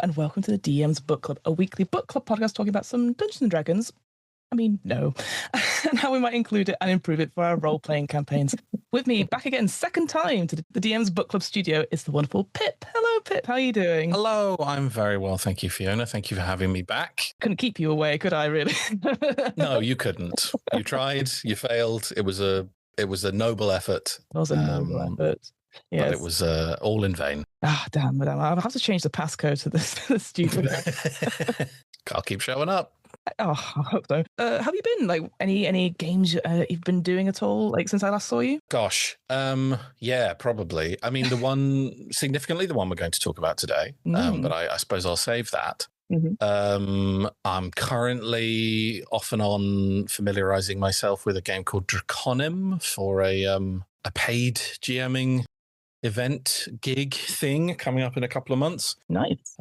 and welcome to the DM's Book Club, a weekly book club podcast talking about some Dungeons and Dragons. I mean, no. And how we might include it and improve it for our role-playing campaigns. With me, back again, second time to the DM's Book Club studio, is the wonderful Pip. Hello, Pip. How are you doing? Hello, I'm very well, thank you, Fiona. Thank you for having me back. Couldn't keep you away, could I, really? No, you couldn't. You tried, you failed. It was a noble effort. It was a noble effort. Yes. But it was all in vain. Damn. I'll have to change the passcode to the studio. I'll keep showing up. Oh, I hope so. Have you been, like, any games you've been doing at all, like, since I last saw you? Gosh, yeah, probably. I mean, the one we're going to talk about today, but I suppose I'll save that. Mm-hmm. I'm currently off and on familiarizing myself with a game called Draconim for a paid GMing event gig thing coming up in a couple of months. Nice.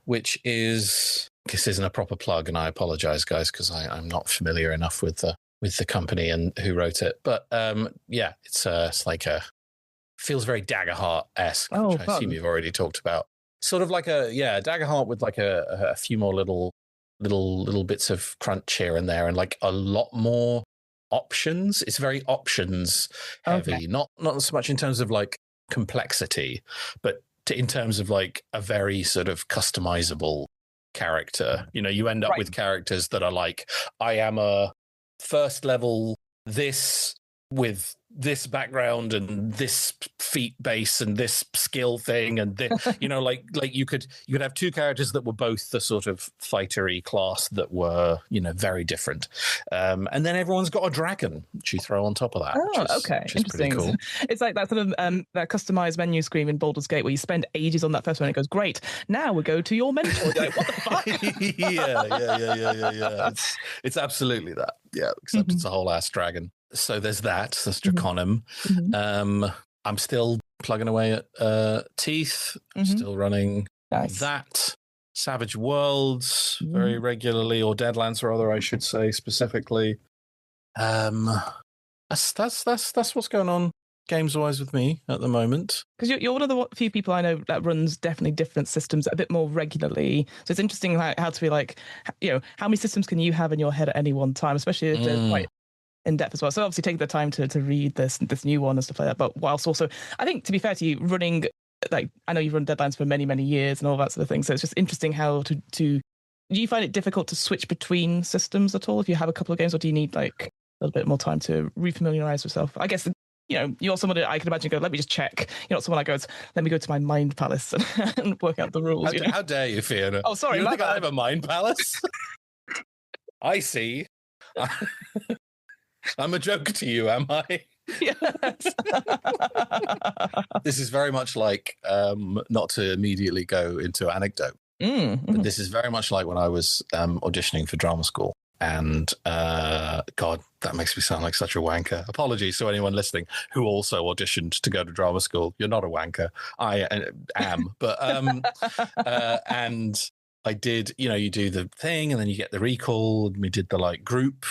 Which is, this isn't a proper plug, and I apologize, guys, because I'm not familiar enough with the company and who wrote it. But yeah, it's like feels very Daggerheart-esque, which I assume you've already talked about. Sort of like Daggerheart with like a few more little bits of crunch here and there, and like a lot more options. It's very options heavy, okay. Not so much in terms of like complexity, but in terms of like a very sort of customizable character. You know, you end up with characters that are like, I am a first level this with this background and this feat base and this skill thing and this, you know, like you could have two characters that were both the sort of fightery class that were, you know, very different, and then everyone's got a dragon which you throw on top of that. Which is interesting. Cool. It's like that sort of that customized menu screen in Baldur's Gate where you spend ages on that first one and it goes, great, now we go to your mentor. You're like, what the fuck? yeah. It's absolutely that. Yeah, except it's a whole ass dragon. So there's that. That's Draconim. Mm-hmm. I'm still plugging away at Teeth. I'm still running that. Savage Worlds very regularly, or Deadlands rather, I should say specifically. That's what's going on games-wise with me at the moment. Because you're one of the few people I know that runs definitely different systems a bit more regularly. So it's interesting how to be like, you know, how many systems can you have in your head at any one time, especially if they're quite in depth as well. So obviously take the time to read this new one and stuff like that. But whilst also, I think, to be fair to you, running, like, I know you've run Deadlines for many, many years and all that sort of thing. So it's just interesting how to do you find it difficult to switch between systems at all if you have a couple of games, or do you need like a little bit more time to refamiliarize yourself? I guess, you know, you're someone that I can imagine go, let me just check. You're not someone that goes, let me go to my mind palace and work out the rules. How dare you, Fiona? Oh, sorry. You don't think I have a mind palace? I see. I'm a joke to you, am I? Yes. This is very much like, not to immediately go into anecdote, but this is very much like when I was auditioning for drama school. And God, that makes me sound like such a wanker. Apologies to anyone listening who also auditioned to go to drama school. You're not a wanker. I am. But and I did, you know, you do the thing and then you get the recall. And we did the like group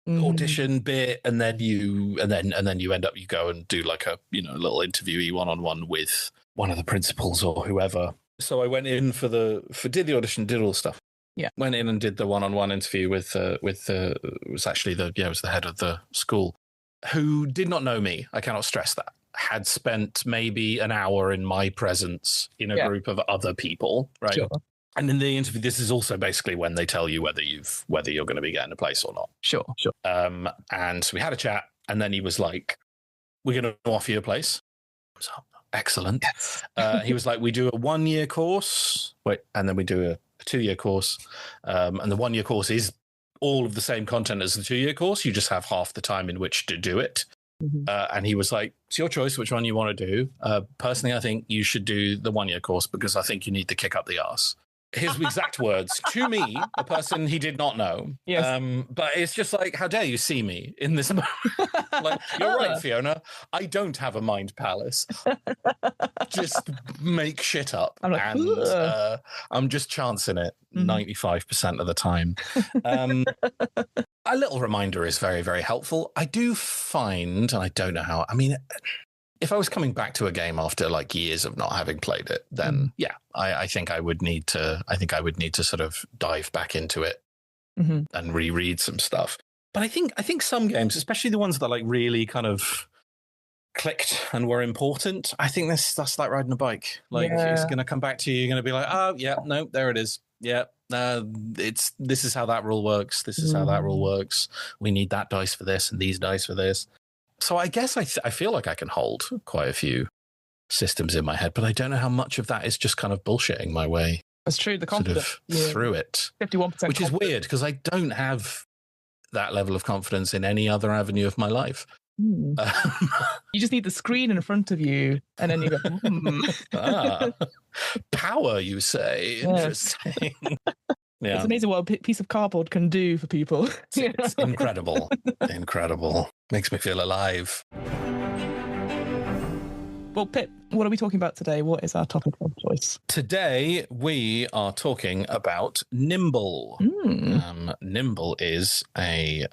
audition bit, and then you end up, you go and do like a, you know, little interviewee one-on-one with one of the principals or whoever. So I went in did the audition, did all the stuff. Yeah. Went in and did the one-on-one interview with it was the head of the school, who did not know me. I cannot stress that. Had spent maybe an hour in my presence in a group of other people, right? Sure. And in the interview, this is also basically when they tell you whether you're going to be getting a place or not. Sure. And so we had a chat, and then he was like, "We're going to offer you a place." I was like, excellent. Yes. He was like, "We do a 1-year course, and then we do a 2-year course, and the 1-year course is all of the same content as the 2-year course. You just have half the time in which to do it." And he was like, "It's your choice which one you want to do. Personally, I think you should do the 1-year course because I think you need to kick up the arse." His exact words to me, a person he did not know. Yes. But it's just like, how dare you see me in this moment? Like, you're right, Fiona. I don't have a mind palace. Just make shit up. I'm like, and I'm just chancing it 95% of the time. A little reminder is very, very helpful. I do find, and I don't know how, I mean, if I was coming back to a game after like years of not having played it, then I think I would need to. I think I would need to sort of dive back into it and reread some stuff. But I think some games, especially the ones that like really kind of clicked and were important, I think that's like riding a bike. Like it's going to come back to you. You're going to be like, oh yeah, no, there it is. Yeah, this is how that rule works. This is how that rule works. We need that dice for this and these dice for this. So I guess I feel like I can hold quite a few systems in my head, but I don't know how much of that is just kind of bullshitting my way. That's true. The confidence through it, 51%, which is weird because I don't have that level of confidence in any other avenue of my life. You just need the screen in front of you, and then you go, power, you say? Interesting. Yeah. It's amazing what a piece of cardboard can do for people. It's incredible. Incredible. Makes me feel alive. Well, Pip, what are we talking about today? What is our topic of choice? Today, we are talking about Nimble. Nimble is a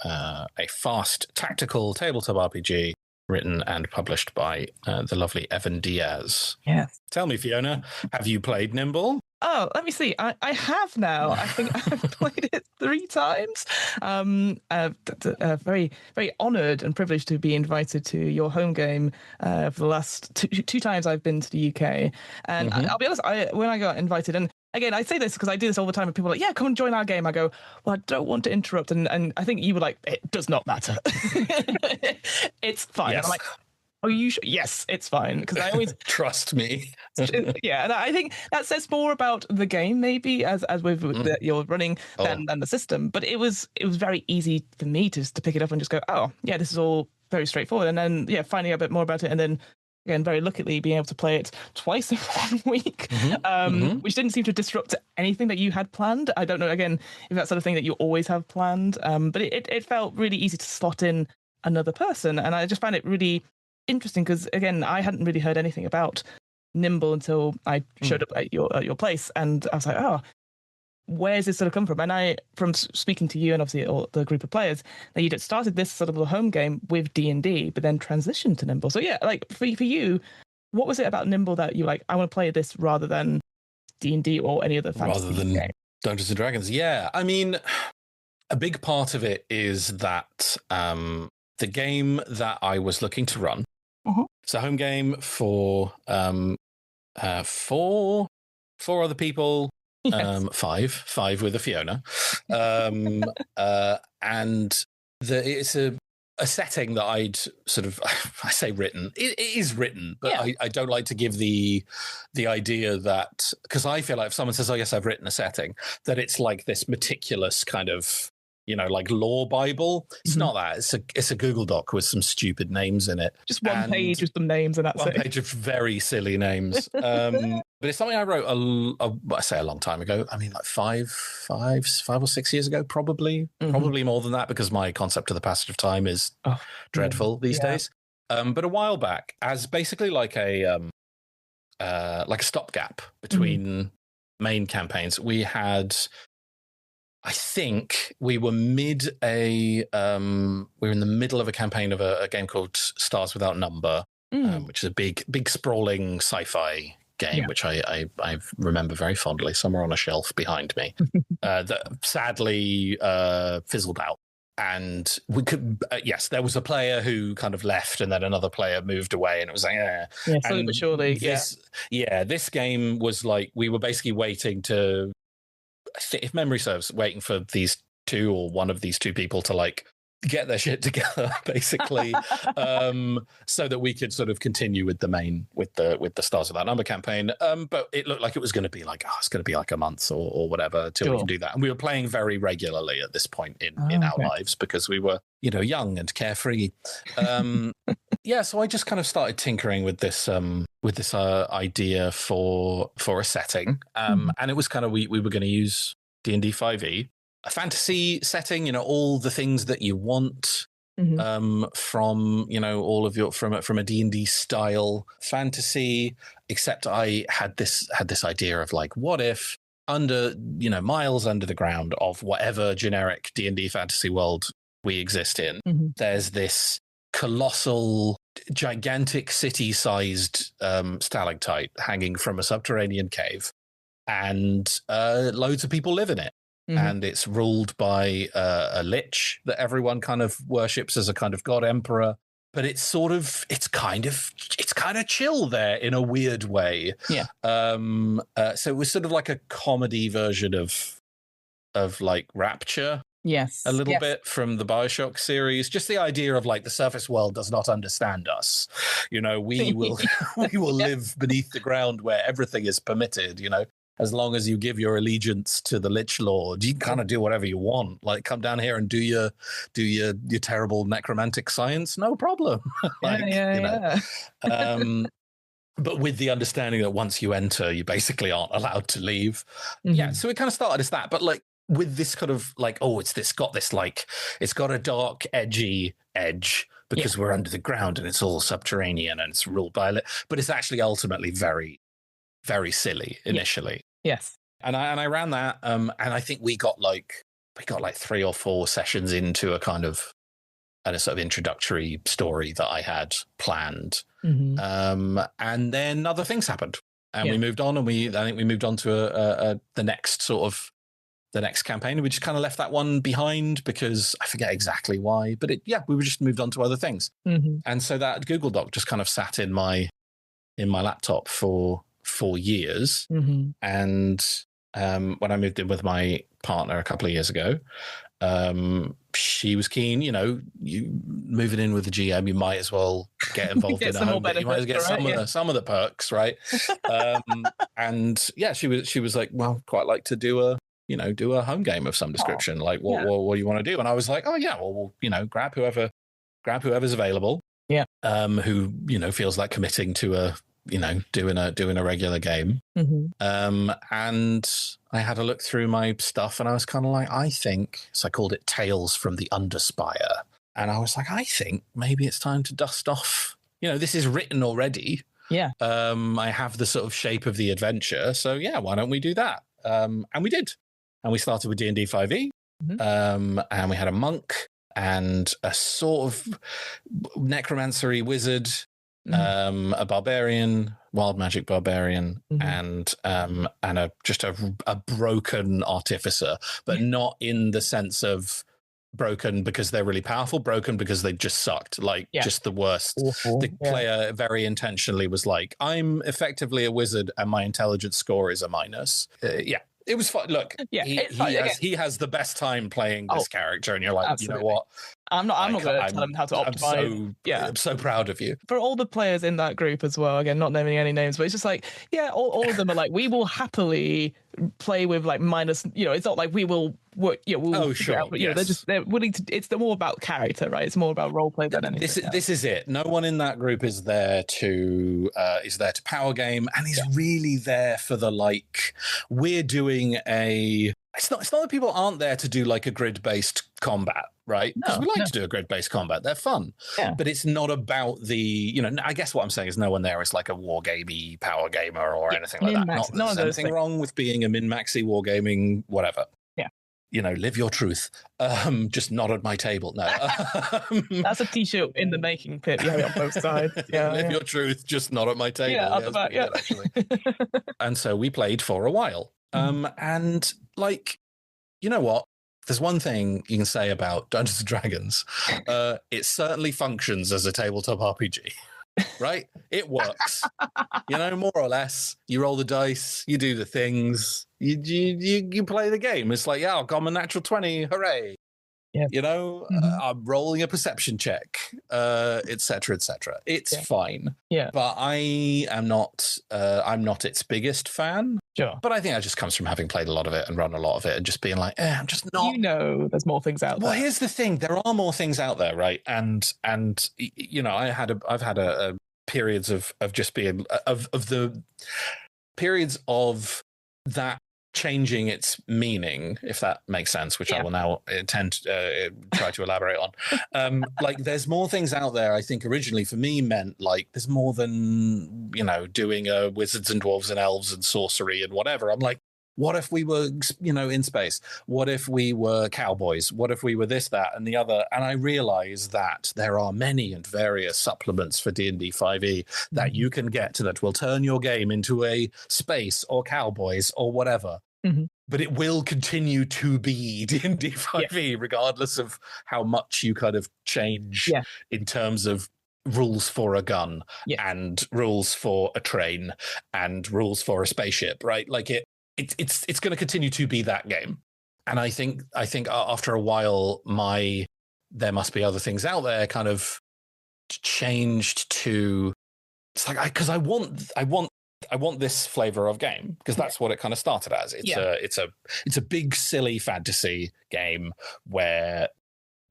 fast tactical tabletop RPG written and published by the lovely Evan Diaz. Yes. Tell me, Fiona, have you played Nimble? Oh, let me see. I have now. I think I've played it 3 times. Very, very honoured and privileged to be invited to your home game for the last two times I've been to the UK. And I'll be honest, when I got invited, and again, I say this because I do this all the time, and people are like, yeah, come and join our game. I go, well, I don't want to interrupt. And I think you were like, it does not matter. It's fine. Yes. I'm like, are you sure? Yes, it's fine. Because I always trust me. Yeah, and I think that says more about the game, maybe, as with you're running than the system. But it was very easy for me to pick it up and just go, oh, yeah, this is all very straightforward. And then finding out a bit more about it, and then again, very luckily being able to play it twice in 1 week, which didn't seem to disrupt anything that you had planned. I don't know, again, if that's sort of thing that you always have planned, but it felt really easy to slot in another person, and I just found it really interesting because, again, I hadn't really heard anything about Nimble until I showed up at your place, and I was like, oh, where's this sort of come from? And from speaking to you and obviously all the group of players, that you'd started this sort of a home game with D&D, but then transitioned to Nimble. So yeah, like for you, what was it about Nimble that you like, I want to play this rather than D&D or any other fantasy rather than game? Dungeons and Dragons? Yeah, I mean, a big part of it is that the game that I was looking to run, it's a home game for four other people. Yes. Five with a Fiona, and it's a setting that I'd sort of, I say written. It is written, but I don't like to give the idea that, because I feel like if someone says, "Oh yes, I've written a setting," that it's like this meticulous kind of, like lore Bible. It's not that. It's a Google Doc with some stupid names in it. Just one page with some names, and that's one page of very silly names. But it's something I wrote I say a long time ago. I mean, like five or 6 years ago, probably more than that, because my concept of the passage of time is dreadful these days. But a while back, as basically like a stopgap between main campaigns, we had. I think we were we were in the middle of a campaign of a game called Stars Without Number, which is a big sprawling sci-fi game, which I remember very fondly, somewhere on a shelf behind me, that sadly fizzled out. And we could, there was a player who kind of left, and then another player moved away, and it was like, slowly but surely, this game was like, we were basically waiting to, if memory serves, waiting for these two or one of these two people to like get their shit together, basically, so that we could sort of continue with the main with the Stars Without Number campaign. But it looked like it was going to be like, it's going to be like a month or whatever till we can do that. And we were playing very regularly at this point in our lives, because we were young and carefree. So I just kind of started tinkering with this idea for a setting, and it was kind of we were going to use D&D 5e, a fantasy setting, all the things that you want from all of your from a D&D style fantasy, except I had this idea of like, what if under miles under the ground of whatever generic D&D fantasy world we exist in, there's this colossal gigantic city-sized stalactite hanging from a subterranean cave, and loads of people live in it. And it's ruled by a lich that everyone kind of worships as a kind of god emperor. But it's kind of chill there in a weird way. Yeah. So it was sort of like a comedy version of like Rapture. Yes. A little bit from the BioShock series. Just the idea of like the surface world does not understand us. We will live beneath the ground where everything is permitted, As long as you give your allegiance to the Lich Lord, you can kind of do whatever you want. Like, come down here and do your terrible necromantic science, no problem. But with the understanding that once you enter, you basically aren't allowed to leave. Yeah, so it kind of started as that, but like with this kind of like, it's got a dark, edgy edge because we're under the ground and it's all subterranean and it's ruled by it, but it's actually ultimately very, very silly initially. Yes. And I ran that, and I think we got like 3 or 4 sessions into a kind of a sort of introductory story that I had planned, and then other things happened, and we moved on, and I think we moved on to the next campaign, and we just kind of left that one behind because I forget exactly why, but we just moved on to other things, and so that Google Doc just kind of sat in my laptop for years. And when I moved in with my partner a couple of years ago, she was keen, you moving in with the GM, you might as well get involved in a home. You might as well get some of the perks, right? And she was like, well, quite like to do a home game of some description. Like, what do you want to do? And I was like, oh yeah, well, grab whoever's available. Yeah. Who feels like committing to doing a regular game. And I had a look through my stuff and I was kind of like, I called it Tales from the Underspire. And I was like, I think maybe it's time to dust off. This is written already. Yeah. I have the sort of shape of the adventure. So yeah, why don't we do that? And we did. And we started with D&D 5e. And we had a monk and a sort of necromancery wizard, a barbarian, wild magic barbarian, and a broken artificer, but not in the sense of broken because they're really powerful, broken because they just sucked, just the worst. The player very intentionally was like, I'm effectively a wizard and my intelligence score is a minus. It was fun. Look, he has the best time playing this character, and you're like, absolutely. You know what? I'm not going to tell him how to optimize. I'm so proud of you. For all the players in that group as well, again, not naming any names, but it's just like, all of them are like, we will happily play with like minus, it's not like we will work, we'll figure it out, but they're willing to, it's more about character, right? It's more about role play than anything. This is it. No one in that group is there to power game, and is really there for the we're doing it's not that people aren't there to do like a grid-based combat, right? Because we like to do a grid-based combat. They're fun. Yeah. But it's not about the, I guess what I'm saying is no one there is like a wargamey power gamer or anything like that. There's anything wrong with being a min-maxy wargaming whatever. Yeah. Live your truth. Just not at my table. No. That's a t-shirt in the making, Pip. You have it on both sides. Live your truth, just not at my table. Yeah, at the back, good, actually. And so we played for a while. And you know what? There's one thing you can say about Dungeons and Dragons. It certainly functions as a tabletop RPG, right? It works, more or less. You roll the dice, you do the things, you play the game. It's like, I'll got a natural 20, hooray. Yeah. I'm rolling a perception check, etc., etc. It's fine. Yeah. But I am not. I'm not its biggest fan. Sure. But I think that just comes from having played a lot of it and run a lot of it, and just being like, I'm just not. There's more things out there. Well, here's the thing: there are more things out there, right? And I've had a periods of just being of the periods of that changing its meaning, if that makes sense, which I will now intend to try to elaborate on. There's more things out there. I think originally for me meant there's more than doing wizards and dwarves and elves and sorcery and whatever. I'm like, What if we were, in space? What if we were cowboys? What if we were this, that, and the other? And I realized that there are many and various supplements for D&D 5e that you can get that will turn your game into a space or cowboys or whatever. Mm-hmm. But it will continue to be D&D 5e, regardless of how much you kind of change in terms of rules for a gun and rules for a train and rules for a spaceship, right? Like it's going to continue to be that game. And I think after a while, there must be other things out there kind of changed to, it's like, because I want this flavor of game, because that's what it kind of started as. It's a big silly fantasy game where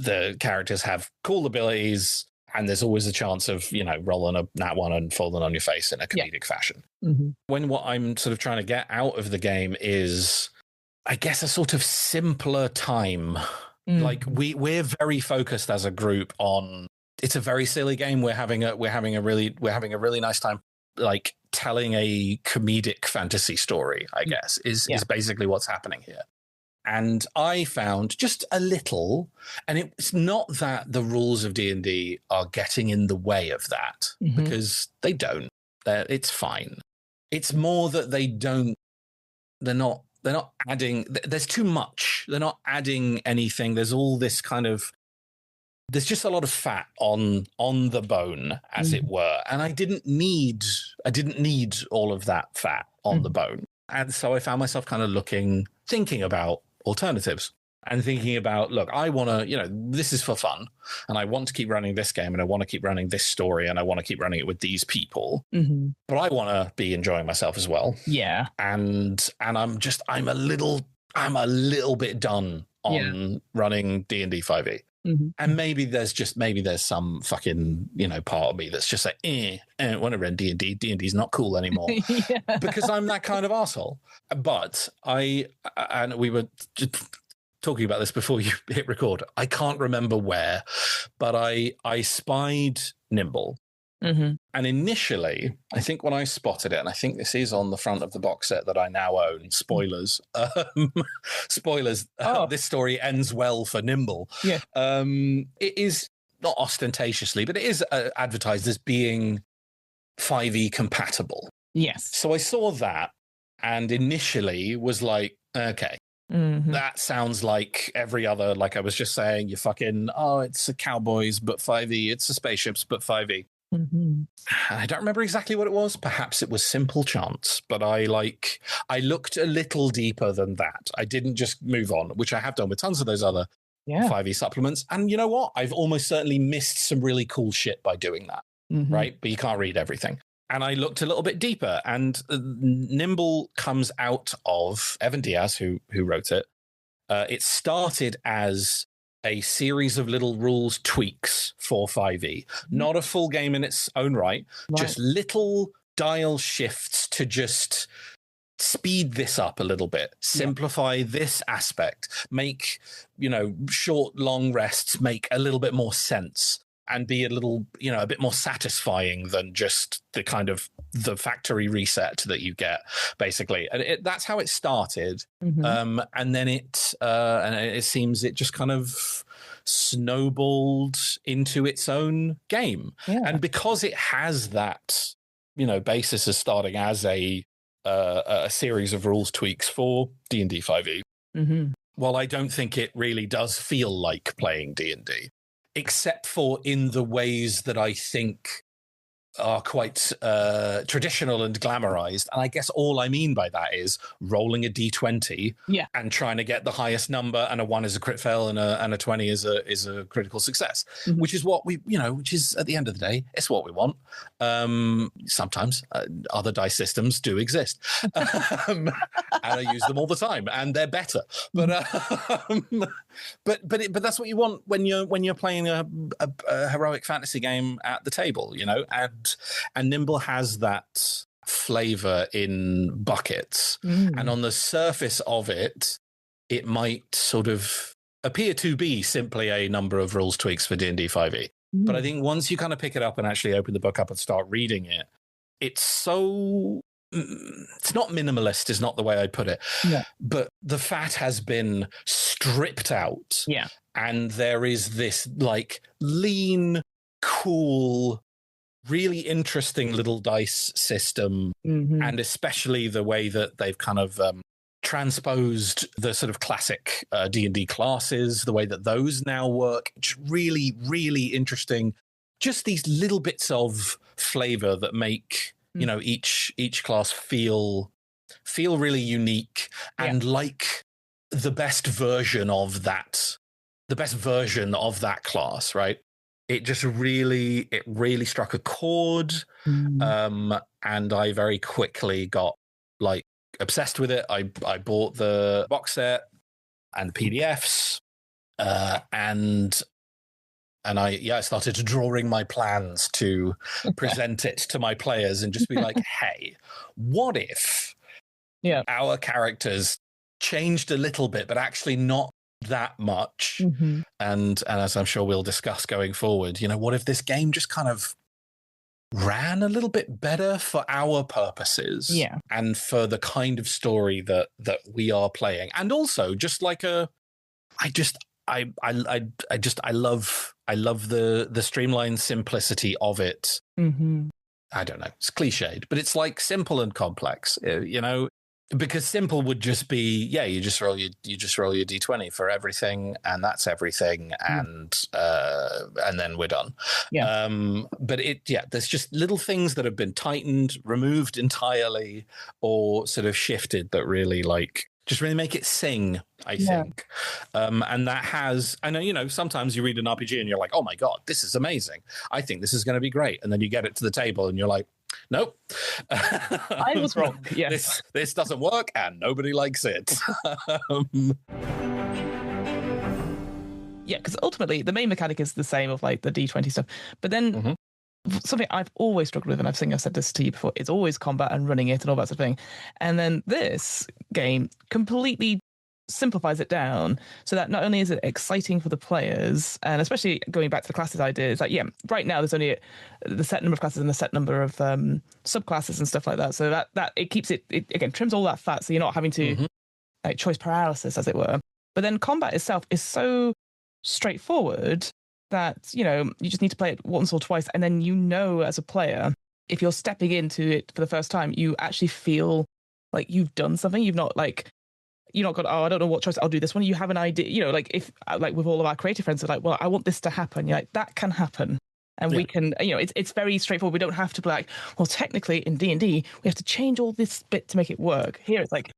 the characters have cool abilities, and there's always a chance of, rolling a nat one and falling on your face in a comedic fashion. Mm-hmm. When what I'm sort of trying to get out of the game is, I guess, a sort of simpler time. Mm-hmm. Like we're very focused as a group on, it's a very silly game. We're having a really nice time, like telling a comedic fantasy story, I guess, is basically what's happening here. And I found just a little, and it's not that the rules of D&D are getting in the way of that, because they don't. It's fine. It's more that they're not adding, there's too much. They're not adding anything. There's all this kind of, there's just a lot of fat on the bone, as it were. And I didn't need all of that fat on the bone. And so I found myself kind of thinking about alternatives and thinking about, look, I want to, this is for fun, and I want to keep running this game, and I want to keep running this story, and I want to keep running it with these people, but I want to be enjoying myself as well. Yeah. And I'm a little bit done on running D&D 5e. And maybe there's some fucking, part of me that's just like, I don't want to run D&D. D&D's not cool anymore because I'm that kind of asshole. But and we were just talking about this before you hit record. I can't remember where, but I spied Nimble. And initially, I think when I spotted it, and I think this is on the front of the box set that I now own, spoilers, this story ends well for Nimble. Yeah. It is not ostentatiously, but it is advertised as being 5e compatible. Yes. So I saw that and initially was like, okay, that sounds like every other, like I was just saying, it's a cowboys, but 5e, it's a spaceships, but 5e. I don't remember exactly what it was. Perhaps it was simple chance, but I looked a little deeper than that. I didn't just move on, which I have done with tons of those other 5e supplements. And you know what? I've almost certainly missed some really cool shit by doing that, right? But you can't read everything. And I looked a little bit deeper, and Nimble comes out of Evan Diaz, who wrote it. It started as a series of little rules tweaks for 5e. Not a full game in its own right, just little dial shifts to just speed this up a little bit, simplify this aspect, make, short, long rests make a little bit more sense and be a little, a bit more satisfying than just the kind of the factory reset that you get, basically. And that's how it started. And then it seems it just kind of snowballed into its own game. Yeah. And because it has that, basis as starting as a series of rules tweaks for D&D 5e, well, I don't think it really does feel like playing D&D. Except for in the ways that I think are quite traditional and glamorized. And I guess all I mean by that is rolling a d20 and trying to get the highest number, and a 1 is a crit fail and a 20 is a critical success, which is what which is at the end of the day, it's what we want. Sometimes other dice systems do exist and I use them all the time and they're better. But but that's what you want when you're playing a heroic fantasy game at the table, and Nimble has that flavor in buckets. And on the surface of it, it might sort of appear to be simply a number of rules tweaks for D&D 5e. But I think once you kind of pick it up and actually open the book up and start reading it, it's so it's not minimalist is not the way I put it, Yeah. but the fat has been stripped out. Yeah. And there is this like lean, cool, really interesting little dice system. And especially the way that they've kind of transposed the sort of classic D&D classes, the way that those now work. It's really, really interesting. Just these little bits of flavor that make each class feel really unique and like the best version of that class, right? It just really struck a chord. And I very quickly got like obsessed with it. I bought the box set and the PDFs, and I started drawing my plans to present it to my players and just be like, hey, what if our characters changed a little bit, but actually not that much? And as I'm sure we'll discuss going forward, what if this game just kind of ran a little bit better for our purposes and for the kind of story that we are playing? And also just like I love the streamlined simplicity of it. I don't know, it's cliched, but it's like simple and complex, because simple would just be, you just roll your D20 for everything, and that's everything, and then we're done. But there's just little things that have been tightened, removed entirely, or sort of shifted that really just really make it sing, I think. And that has, I know, sometimes you read an RPG and you're like, oh my God, this is amazing. I think this is going to be great. And then you get it to the table and you're like, nope. I was wrong. Yes. This doesn't work and nobody likes it. Yeah, because ultimately the main mechanic is the same of like the D20 stuff. But then something I've always struggled with, and I've said this to you before, it's always combat and running it and all that sort of thing. And then this game completely simplifies it down so that not only is it exciting for the players, and especially going back to the classes I did, it's like, right now there's only the set number of classes and the set number of subclasses and stuff like that. So that it keeps it again, trims all that fat, so you're not having to like choice paralysis, as it were. But then combat itself is so straightforward that, you just need to play it once or twice, and then as a player, if you're stepping into it for the first time, you actually feel like you've done something. You're not got, I don't know what choice, I'll do this one. You have an idea, if like with all of our creative friends, are like, well, I want this to happen. You're like, that can happen. And we can, it's very straightforward. We don't have to be like, well, technically in D&D, we have to change all this bit to make it work. Here it's like,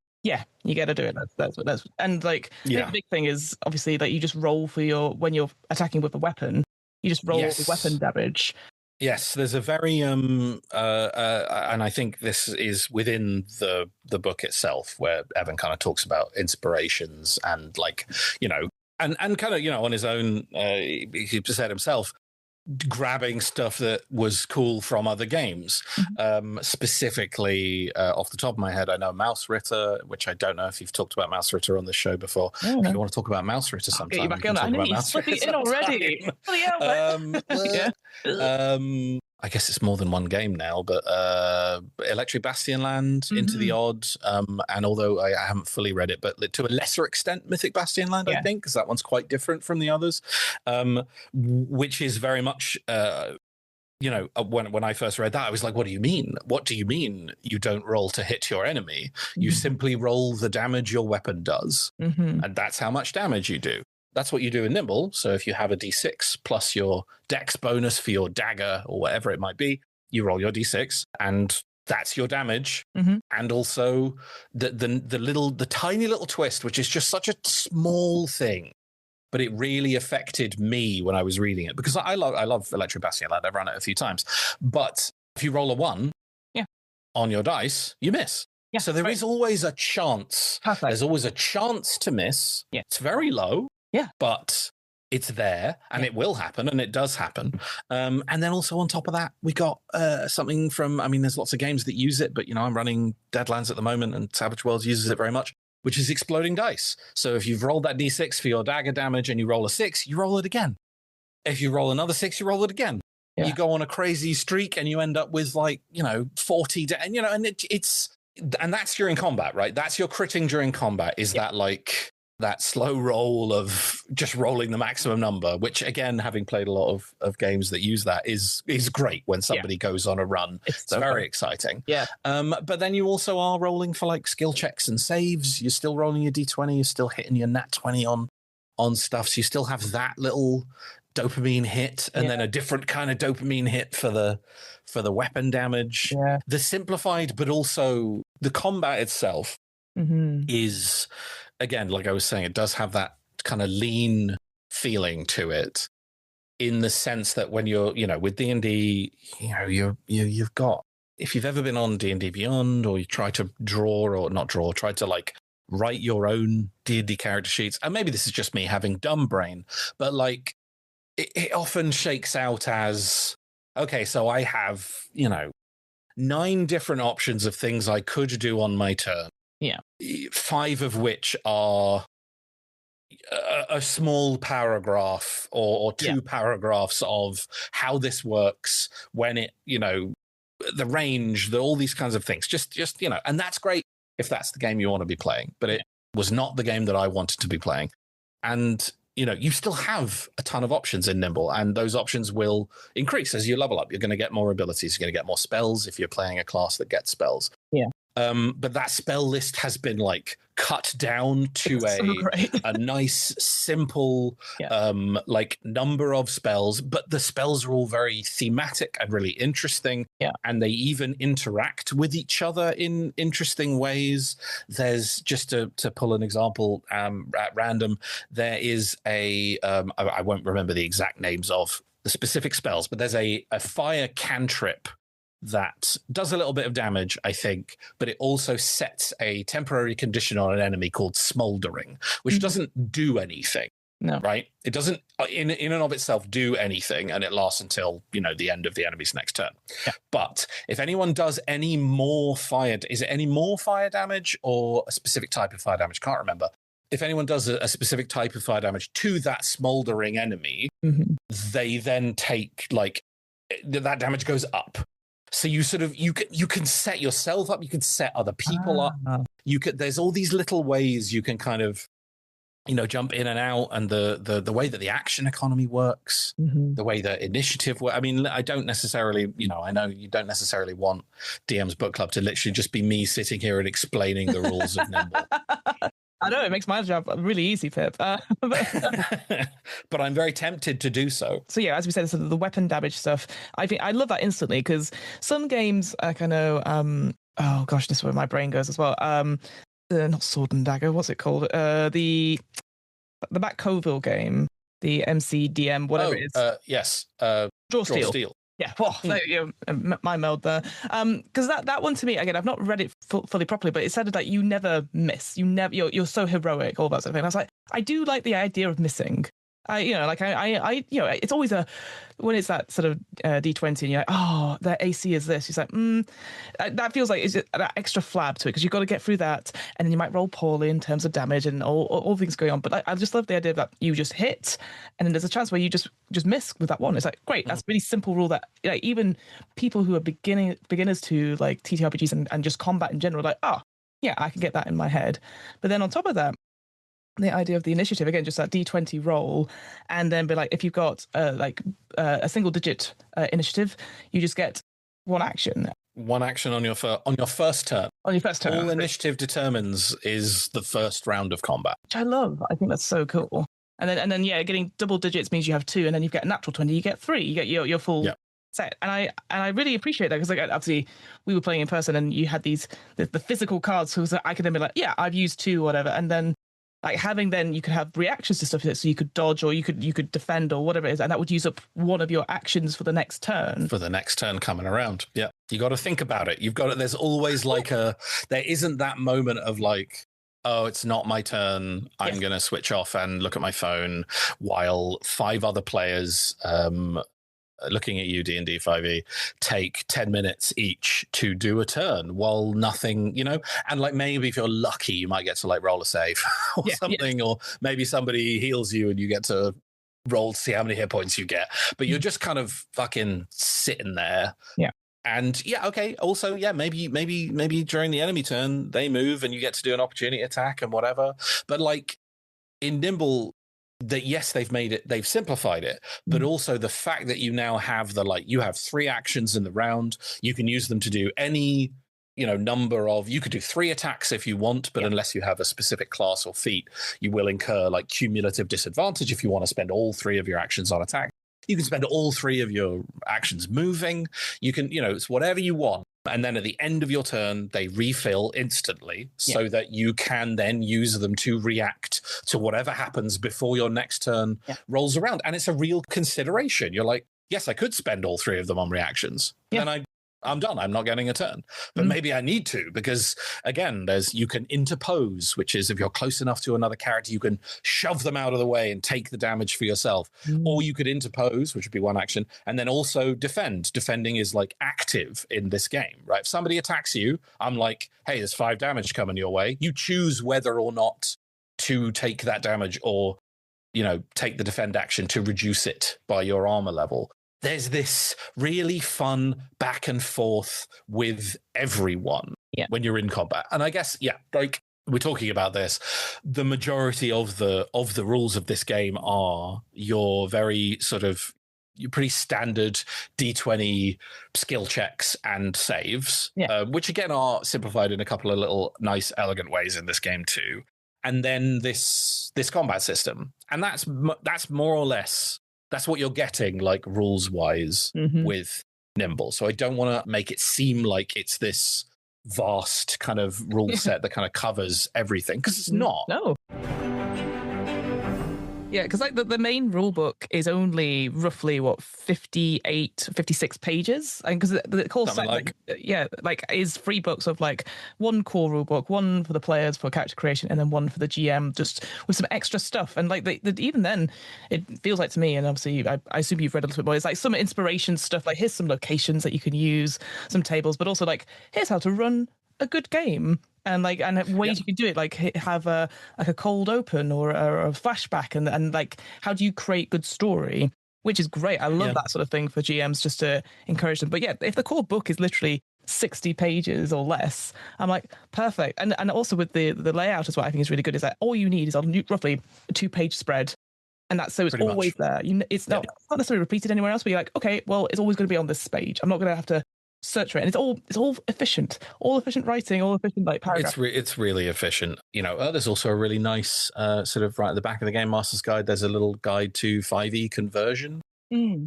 you got to do it. That's and like the big thing is obviously that you just roll for when you're attacking with a weapon, you just roll the weapon damage. Yes, there's a very and I think this is within the book itself, where Evan kind of talks about inspirations and and kind of on his own, he said himself, grabbing stuff that was cool from other games. Specifically, off the top of my head, I know Mouse Ritter, which I don't know if you've talked about Mouse Ritter on the show before. If you want to talk about Mouse Ritter sometime, I'll get you back on. I know you're slipping in already. I guess it's more than one game now, but Electric Bastion Land, Into the Odd, and although I haven't fully read it, but to a lesser extent, Mythic Bastion Land, I think, because that one's quite different from the others, which is very much, when I first read that, I was like, what do you mean? What do you mean you don't roll to hit your enemy? You simply roll the damage your weapon does, and that's how much damage you do. That's what you do in Nimble. So if you have a D6 plus your dex bonus for your dagger or whatever it might be, you roll your D6 and that's your damage. And also the tiny little twist, which is just such a small thing, but it really affected me when I was reading it, because I love Electric Bastion Land. I've run it a few times. But if you roll a 1 on your dice, you miss. So there is always a chance. Perfect. There's always a chance to miss. It's very low. But it's there, and it will happen, and it does happen. And then also on top of that, we got something from, there's lots of games that use it, but, I'm running Deadlands at the moment, and Savage Worlds uses it very much, which is exploding dice. So if you've rolled that D6 for your dagger damage and you roll a 6, you roll it again. If you roll another 6, you roll it again. you go on a crazy streak and you end up with 40, and that's during combat, right? That's your critting during combat. Is that that slow roll of just rolling the maximum number, which again, having played a lot of games that use that is great when somebody goes on a run. It's so very exciting. Yeah. But then you also are rolling for skill checks and saves. You're still rolling your D20. You're still hitting your nat 20 on stuff. So you still have that little dopamine hit and then a different kind of dopamine hit for the weapon damage. Yeah. The simplified, but also the combat itself is, again, like I was saying, it does have that kind of lean feeling to it, in the sense that when you're, with D&D, you've got, if you've ever been on D&D Beyond, or you try to try to write your own D&D character sheets, and maybe this is just me having dumb brain, but it often shakes out as, okay, so I have, 9 different options of things I could do on my turn. Yeah. 5 of which are a small paragraph or 2 paragraphs of how this works, when it, the range, all these kinds of things. Just and that's great if that's the game you want to be playing. But it was not the game that I wanted to be playing. And you still have a ton of options in Nimble, and those options will increase as you level up. You're going to get more abilities. You're going to get more spells if you're playing a class that gets spells. Yeah. But that spell list has been cut down to a nice, simple number of spells, but the spells are all very thematic and really interesting. Yeah. And they even interact with each other in interesting ways. There's, just to pull an example at random, there is I won't remember the exact names of the specific spells, but there's a fire cantrip that does a little bit of damage, I think, but it also sets a temporary condition on an enemy called smoldering, which doesn't do anything. No. Right? It doesn't, in and of itself, do anything, and it lasts until, the end of the enemy's next turn. Yeah. But if anyone does any more is it any more fire damage or a specific type of fire damage? Can't remember. If anyone does a specific type of fire damage to that smoldering enemy, they then take, that damage goes up. So you you can set yourself up, you can set other people up. There's all these little ways you can kind of, jump in and out, and the way that the action economy works, the way that initiative works. I mean, I don't necessarily, I know you don't necessarily want DM's Book Club to literally just be me sitting here and explaining the rules of Nimble. I know, it makes my job really easy, Pip. But I'm very tempted to do so. So yeah, as we said, so the weapon damage stuff, I love that instantly, because some games, I know, oh gosh, this is where my brain goes as well. Not Sword and Dagger, what's it called? The Matt Colville game, the MCDM, whatever it is. Yes. Draw Steel. Yeah, well, my meld there. Because that one, to me, again, I've not read it fully properly, but it said that you never miss. You're so heroic, all that sort of thing. And I was like, I do like the idea of missing. It's always when it's that sort of D20 and you're like, oh, their AC is this. It's like, that feels like it's that extra flab to it, because you've got to get through that, and then you might roll poorly in terms of damage and all things going on. But I just love the idea that you just hit, and then there's a chance where you just miss with that one. It's like, great, that's a really simple rule that even people who are beginners to TTRPGs and just combat in general, yeah, I can get that in my head. But then on top of that, the idea of the initiative, again, just that D20 roll, and then be if you've got a single digit initiative, you just get one action. One action on your first turn. On your first turn. All initiative determines is the first round of combat. Which I love. I think that's so cool. And then getting double digits means you have 2, and then you get a natural 20, you get 3, you get your full set. And I really appreciate that, because obviously we were playing in person, and you had the physical cards, so I could then be yeah, I've used 2 or whatever, and then you could have reactions to stuff, so you could dodge, or you could defend, or whatever it is, and that would use up one of your actions for the next turn. For the next turn coming around. Yeah. You got to think about it. There's always there isn't that moment of oh, it's not my turn, I'm going to switch off and look at my phone while 5 other players, looking at you, D&D 5e, take 10 minutes each to do a turn while nothing, and maybe if you're lucky, you might get to roll a save or something, or maybe somebody heals you and you get to roll to see how many hit points you get, but you're just kind of fucking sitting there. Yeah. And yeah, okay. Also, yeah, maybe during the enemy turn they move and you get to do an opportunity attack and whatever. But like in Nimble, that yes, they've simplified it, but also the fact that you now have you have 3 actions in the round. You can use them to do any number of. You could do 3 attacks if you want, but unless you have a specific class or feat, you will incur like cumulative disadvantage if you want to spend all 3 of your actions on attack. You can spend all 3 of your actions moving. You can, it's whatever you want. And then at the end of your turn, they refill instantly so that you can then use them to react to whatever happens before your next turn rolls around. And it's a real consideration. You're like, yes, I could spend all 3 of them on reactions. Yeah. Then I'm done. I'm not getting a turn. But maybe I need to, because again, you can interpose, which is if you're close enough to another character, you can shove them out of the way and take the damage for yourself. Or you could interpose, which would be 1 action, and then also defend. Defending is like active in this game, right? If somebody attacks you, I'm like, hey, there's 5 damage coming your way. You choose whether or not to take that damage or, take the defend action to reduce it by your armor level. There's this really fun back and forth with everyone when you're in combat. And I guess, like we're talking about this, the majority of the rules of this game are your very your pretty standard D20 skill checks and saves, which again are simplified in a couple of little nice, elegant ways in this game too. And then this combat system. And that's more or less, that's what you're getting, like rules-wise, with Nimble. So I don't want to make it seem like it's this vast kind of rule set that kind of covers everything, because it's not. No. Yeah, because like the main rule book is only roughly 56 pages, and because the core set is 3 books of like 1 core rule book, 1 for the players for character creation, and then 1 for the GM, just with some extra stuff. And like even then, it feels like to me, and obviously I assume you've read a little bit more. It's like some inspiration stuff, like here's some locations that you can use, some tables, but also like here's how to run a good game. And ways you can do it, like have a cold open or a flashback, and like how do you create good story, which is great. I love that sort of thing for GMs, just to encourage them. But yeah, if the core book is literally 60 pages or less, I'm like, perfect. And also with the layout as well, I think is really good, is that all you need is roughly a 2-page spread. And that's so it's pretty always much there. It's not necessarily repeated anywhere else, but you're like, okay, well, it's always going to be on this page. I'm not going to have to search for it, and it's all efficient writing, all efficient like paragraphs. It's really efficient. There's also a really nice sort of right at the back of the Game Master's Guide. There's a little guide to 5e conversion.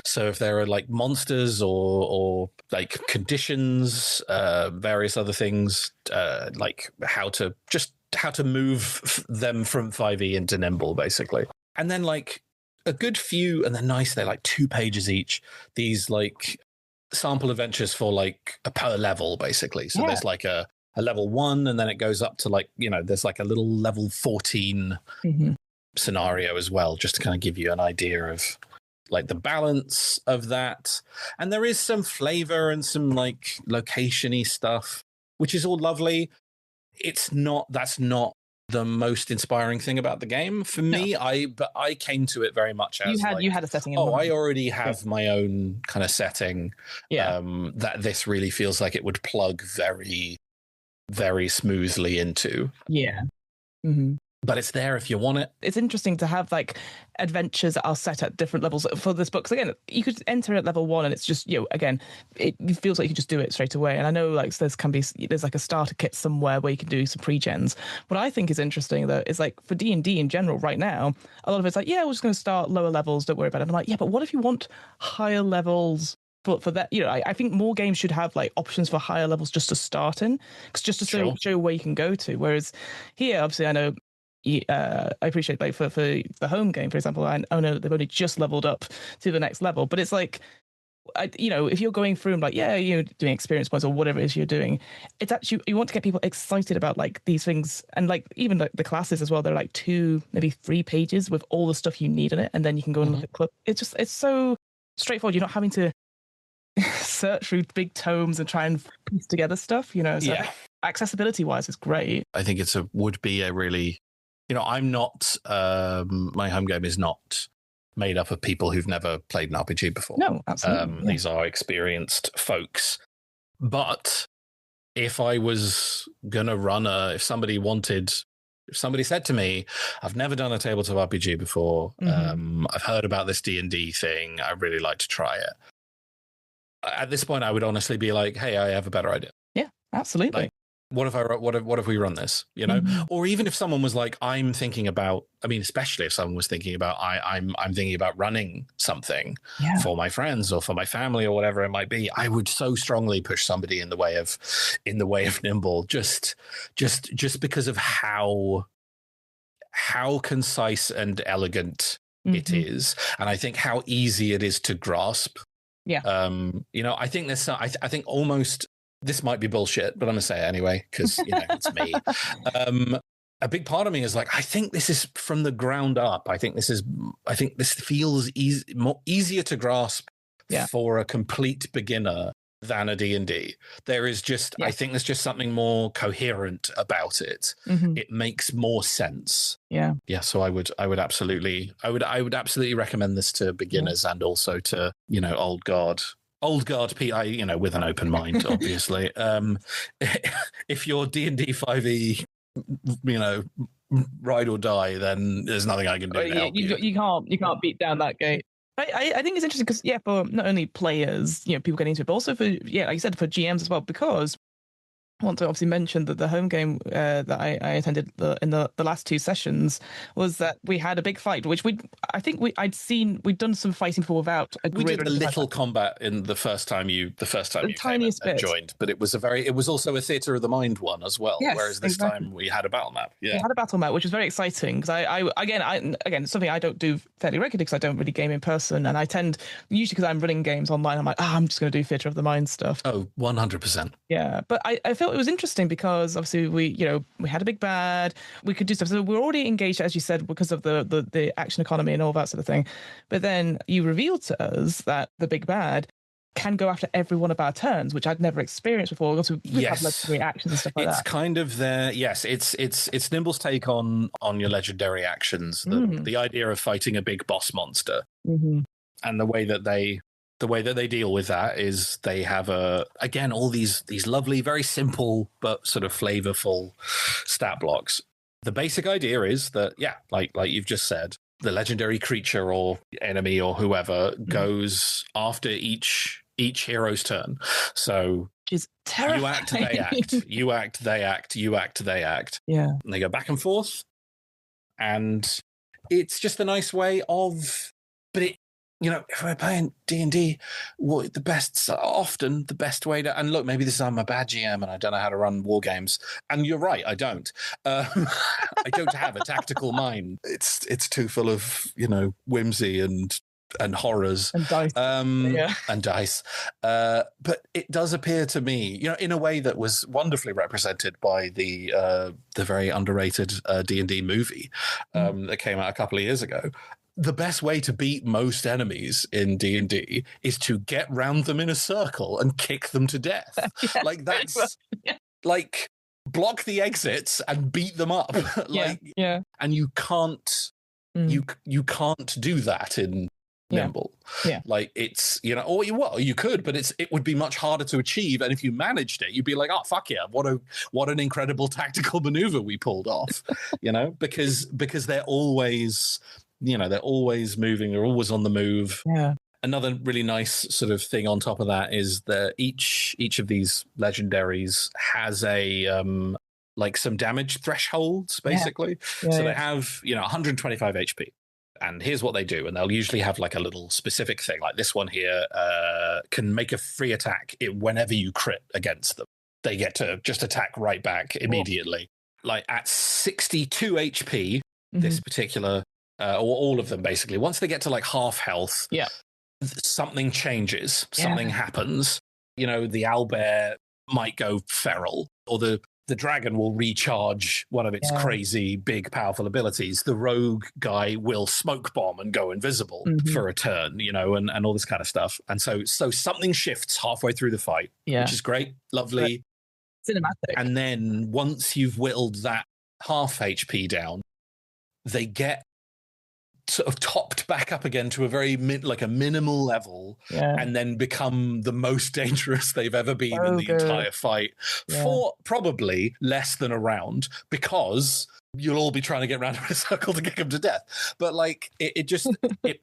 So if there are like monsters or like conditions, various other things, like how to move them from 5e into Nimble, basically, and then like a good few, and they're nice. They're like 2 pages each. These like sample adventures for like a per level, basically. So there's like a level 1, and then it goes up to like, there's like a little level 14 scenario as well, just to kind of give you an idea of like the balance of that. And there is some flavor and some like location-y stuff, which is all lovely. That's not the most inspiring thing about the game for me. But I came to it very much as you had a setting in mind. I already have my own kind of setting. That this really feels like it would plug very, very smoothly into. But it's there if you want it. It's interesting to have like adventures that are set at different levels for this book. Because again, you could enter at level 1, and it's just, again, it feels like you just do it straight away. And I know like there's like a starter kit somewhere where you can do some pre-gens. What I think is interesting though is like for D&D in general right now, a lot of it's like, we're just going to start lower levels, don't worry about it. And I'm like, but what if you want higher levels? For that, I think more games should have like options for higher levels just to start in, because just to show where you can go to. Whereas here, obviously, I know. I appreciate like for the home game, for example, I know they've only just leveled up to the next level, but it's like, if you're going through and like, doing experience points or whatever it is you're doing, it's actually, you want to get people excited about like these things, and like even the classes as well. They're like 2, maybe 3 pages with all the stuff you need in it, and then you can go and look at club. It's so straightforward. You're not having to search through big tomes and try and piece together stuff. So accessibility wise, it's great. I think would be a really. I'm not, my home game is not made up of people who've never played an RPG before. No, absolutely. These are experienced folks. But if I was going to run if somebody said to me, I've never done a tabletop RPG before, I've heard about this D&D thing, I'd really like to try it. At this point, I would honestly be like, hey, I have a better idea. Yeah, absolutely. Like, what if we run this, you know? Or even if someone was like, I'm thinking about, I mean, especially if someone was thinking about, I'm thinking about running something for my friends or for my family or whatever it might be, I would so strongly push somebody in the way of Nimble, just because of how concise and elegant it is, and I think how easy it is to grasp. Yeah. You know, I think I think almost, this might be bullshit, but I'm gonna say it anyway because, you know, it's me. A big part of me is like, I think this is from the ground up. I think this feels easier to grasp for a complete beginner than a D&D. There is just, I think there's just something more coherent about it. It makes more sense. Yeah. So I would absolutely recommend this to beginners and also to, you know, old guard PI, you know, with an open mind, obviously. If you're D&D 5e, you know, ride or die, then there's nothing I can do to help you. You can't beat down that gate. I think it's interesting because, for not only players, you know, people getting into it, but also for, like you said, for GMs as well, because I want to obviously mention that the home game that I attended in the last two sessions was that we had a big fight, which we'd done some fighting before without a grid. We did a little combat in the first time you tiniest bit joined, but it was also a theatre of the mind one as well. Yes, whereas this time we had a battle map. Yeah, we had a battle map, which was very exciting because I again something I don't do fairly regularly because I don't really game in person, and I tend usually because I'm running games online, I'm like, I'm just going to do theatre of the mind stuff. Oh, 100%. Yeah, but I felt it was interesting because obviously we had a big bad, we could do stuff, so we're already engaged, as you said, because of the action economy and all that sort of thing. But then you revealed to us that the big bad can go after every one of our turns, which I'd never experienced before. Also, we have legendary actions and stuff like that. It's kind of it's Nimble's take on your legendary actions. The idea of fighting a big boss monster, and the way that they deal with that is they have all these lovely, very simple but sort of flavorful stat blocks. The basic idea is that, like you've just said, the legendary creature or enemy or whoever goes after each hero's turn. So is terrifying. You act, they act. You act, they act. You act, they act. Yeah, and they go back and forth, and it's just a nice way of. But it, you know, if we're playing D&D, the best way to, and look, maybe I'm a bad GM and I don't know how to run war games. And you're right, I don't. I don't have a tactical mind. It's too full of, you know, whimsy and horrors and dice. And dice. But it does appear to me, you know, in a way that was wonderfully represented by the very underrated D&D movie that came out a couple of years ago. The best way to beat most enemies in D&D is to get round them in a circle and kick them to death. Like that's like block the exits and beat them up. And you can't you can't do that in Nimble. Like it's, you know, or you could, but it would be much harder to achieve. And if you managed it, you'd be like, oh fuck yeah, what an incredible tactical maneuver we pulled off. You know, because they're always, you know, they're always moving, they're always on the move. Another really nice sort of thing on top of that is that each of these legendaries has a like some damage thresholds, basically. So they have, you know, 125 HP. And here's what they do. And they'll usually have like a little specific thing, like this one here can make a free attack whenever you crit against them. They get to just attack right back immediately. Like at 62 HP, this particular, or all of them basically, once they get to like half health, something changes, something happens. You know, the owlbear might go feral, or the dragon will recharge one of its crazy, big, powerful abilities. The rogue guy will smoke bomb and go invisible for a turn, you know, and all this kind of stuff. And so something shifts halfway through the fight, which is great, lovely. Cinematic. And then once you've whittled that half HP down, they get sort of topped back up again to a very like a minimal level, and then become the most dangerous they've ever been in the entire fight for probably less than a round, because you'll all be trying to get around in a circle to kick them to death. But like it just it.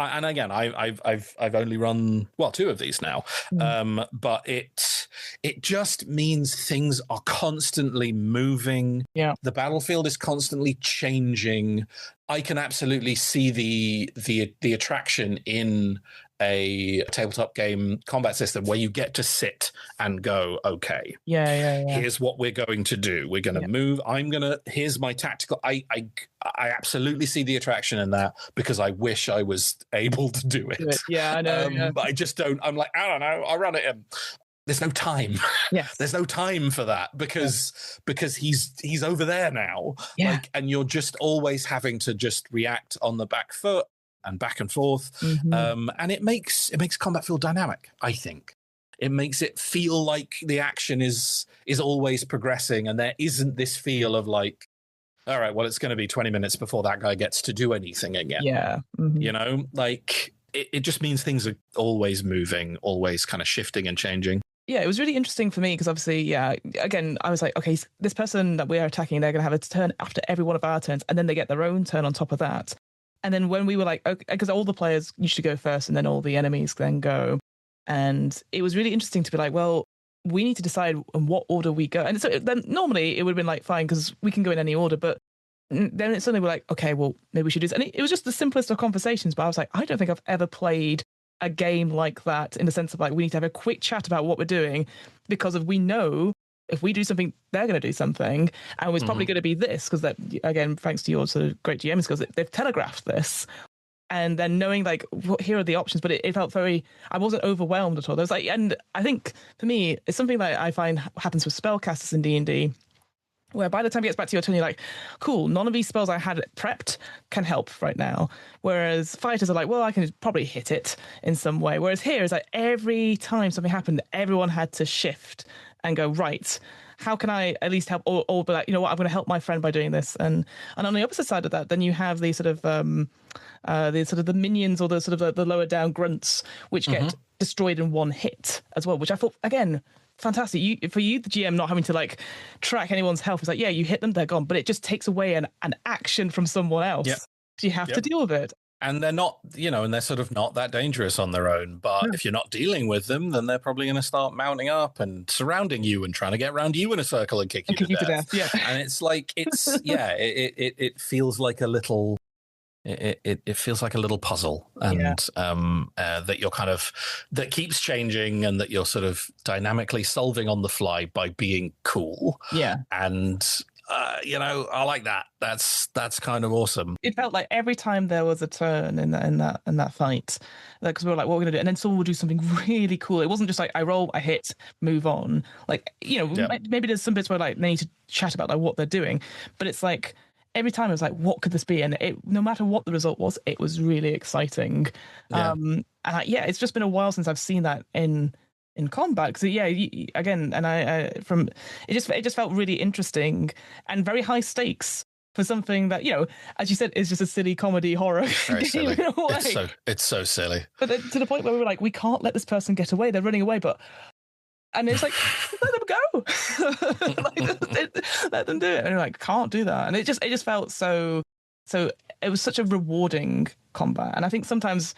And again, I've only run 2 of these now, but it just means things are constantly moving. Yeah, the battlefield is constantly changing. I can absolutely see the attraction in a tabletop game combat system where you get to sit and go, okay, here's what we're going to do. We're going to move. Here's my tactical. I absolutely see the attraction in that, because I wish I was able to do it. Yeah, I know. But I just don't. I'm like, I don't know. I'll run it in. There's no time. Yes. There's no time for that, because he's over there now. Yeah. Like, and you're just always having to just react on the back foot and back and forth. And it makes combat feel dynamic, I think. It makes it feel like the action is always progressing, and there isn't this feel of like, all right, well, it's going to be 20 minutes before that guy gets to do anything again. Yeah. You know, like it just means things are always moving, always kind of shifting and changing. Yeah, it was really interesting for me because obviously, again, I was like, okay, this person that we are attacking, they're going to have a turn after every one of our turns, and then they get their own turn on top of that. And then when we were like, okay, because all the players usually go first and then all the enemies then go. And it was really interesting to be like, well, we need to decide in what order we go. And so then normally it would have been like, fine, because we can go in any order. But then it's suddenly we're like, okay, well, maybe we should do this. And it was just the simplest of conversations. But I was like, I don't think I've ever played a game like that, in the sense of like, we need to have a quick chat about what we're doing, because we know if we do something, they're going to do something, and it's probably going to be this, because that, again, thanks to your sort of great GM skills, they've telegraphed this, and then knowing like, here are the options. But it felt very, I wasn't overwhelmed at all. There was like, and I think for me, it's something that I find happens with spellcasters in D&D, where by the time it gets back to your turn, you're like, cool, none of these spells I had prepped can help right now. Whereas fighters are like, well, I can probably hit it in some way. Whereas here is like, every time something happened, everyone had to shift and go, right, how can I at least help? Or be like, you know what, I'm going to help my friend by doing this. And on the opposite side of that, then you have the sort of the minions, or the sort of the lower down grunts, which get destroyed in one hit as well, which I thought, again, fantastic. For you, the GM, not having to like track anyone's health. It's like, yeah, you hit them, they're gone. But it just takes away an action from someone else. Yep. So you have to deal with it. And they're not, and they're sort of not that dangerous on their own. But if you're not dealing with them, then they're probably going to start mounting up and surrounding you and trying to get around you in a circle and kick you to death. Yeah. And it's like, it feels like a little... It feels like a little puzzle, and that you're kind of, that keeps changing, and that you're sort of dynamically solving on the fly by being cool. Yeah. And I like that. That's kind of awesome. It felt like every time there was a turn in that fight, because we were like, what are we gonna do? And then someone would do something really cool. It wasn't just like, I roll, I hit, move on. Like, maybe there's some bits where like they need to chat about like what they're doing, but it's like, every time it was like, what could this be? And no matter what the result was, it was really exciting. Yeah. It's just been a while since I've seen that in combat. Because again, and it just felt really interesting and very high stakes for something that, as you said, is just a silly comedy horror very game silly. In a way. It's so silly. But then, to the point where we were like, we can't let this person get away. They're running away, and it's like, let them go. Let them do it. And you're like, can't do that. And it just felt so it was such a rewarding combat. And I think sometimes,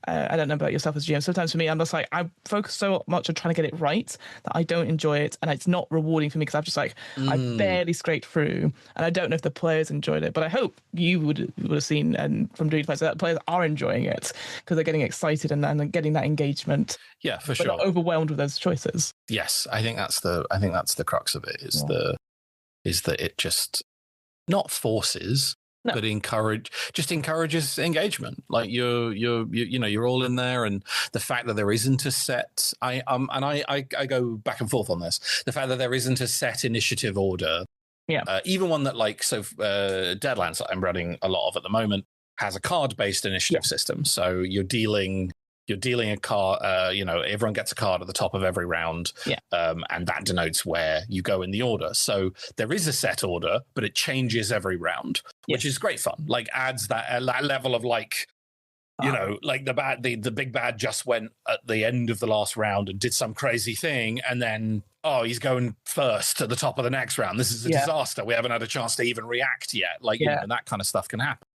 I don't know about yourself as GM, sometimes for me, I'm just like, I focus so much on trying to get it right that I don't enjoy it. And it's not rewarding for me, because I've just like, I barely scraped through. And I don't know if the players enjoyed it, but I hope you would have seen, and from doing players, that players are enjoying it, because they're getting excited and getting that engagement. Yeah, for but sure. Not overwhelmed with those choices. Yes, I think that's the crux of it, is that it just not forces, but encourages engagement. Like you're all in there, and the fact that there isn't a set, I go back and forth on this. The fact that there isn't a set initiative order, even one that Deadlands that I'm running a lot of at the moment has a card-based initiative system. So you're dealing you're dealing a card. Everyone gets a card at the top of every round, and that denotes where you go in the order. So there is a set order, but it changes every round, which is great fun. Like adds that level of like. Like the big bad just went at the end of the last round and did some crazy thing, and then he's going first at the top of the next round. This is a disaster. We haven't had a chance to even react yet. Like and that kind of stuff can happen.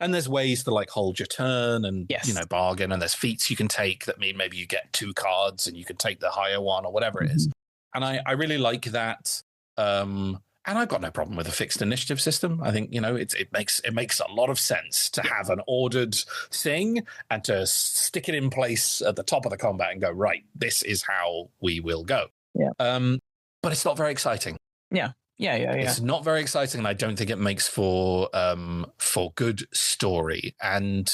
And there's ways to like hold your turn and bargain, and there's feats you can take that mean maybe you get 2 cards and you can take the higher one or whatever it is. And I really like that. And I've got no problem with a fixed initiative system. I think, it makes a lot of sense to have an ordered thing and to stick it in place at the top of the combat and go, right, this is how we will go. Yeah. But it's not very exciting. Yeah. It's not very exciting, and I don't think it makes for good story. And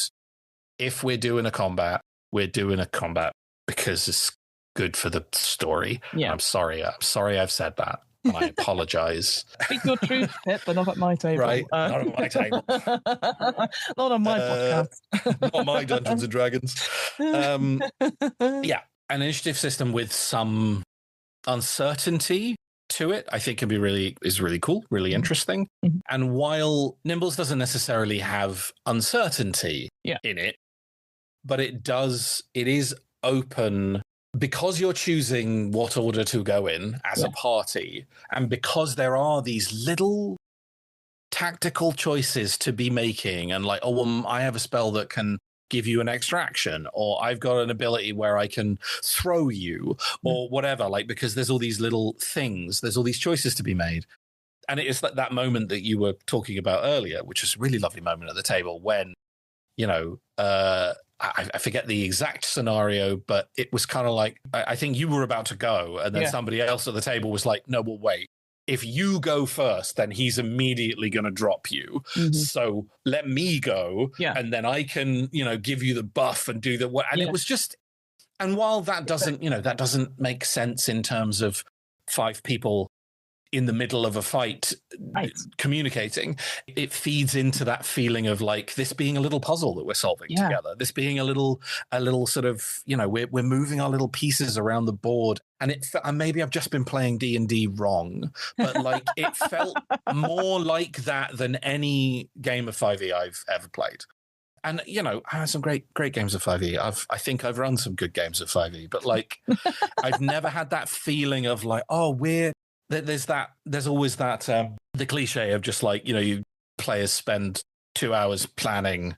if we're doing a combat, because it's good for the story. Yeah. I'm sorry I've said that. And I apologize. Speak your truth, Pip, but not at my table. Right, not at my table. Not on my podcast. Not my Dungeons and Dragons. An initiative system with some uncertainty to it, I think is really cool, really interesting. And while Nimbles doesn't necessarily have uncertainty in it, but it is open. Because you're choosing what order to go in as a party, and because there are these little tactical choices to be making, and like, I have a spell that can give you an extra action, or I've got an ability where I can throw you, or whatever, like, because there's all these little things, there's all these choices to be made. And it is that moment that you were talking about earlier, which was a really lovely moment at the table when, I forget the exact scenario, but it was kind of like, I think you were about to go, and then somebody else at the table was like, no, well, wait. If you go first, then he's immediately going to drop you. So let me go, and then I can, give you the buff and do the what. And it was just, and while that doesn't make sense in terms of 5 people in the middle of a fight communicating, it feeds into that feeling of like this being a little puzzle that we're solving together, this being a little sort of, we're moving our little pieces around the board. And and maybe I've just been playing D&D wrong, but like it felt more like that than any game of 5e I've ever played. And, I had some great games of 5e. I think I've run some good games of 5e, but like I've never had that feeling of like, there's always that the cliche of just like, you players spend 2 hours planning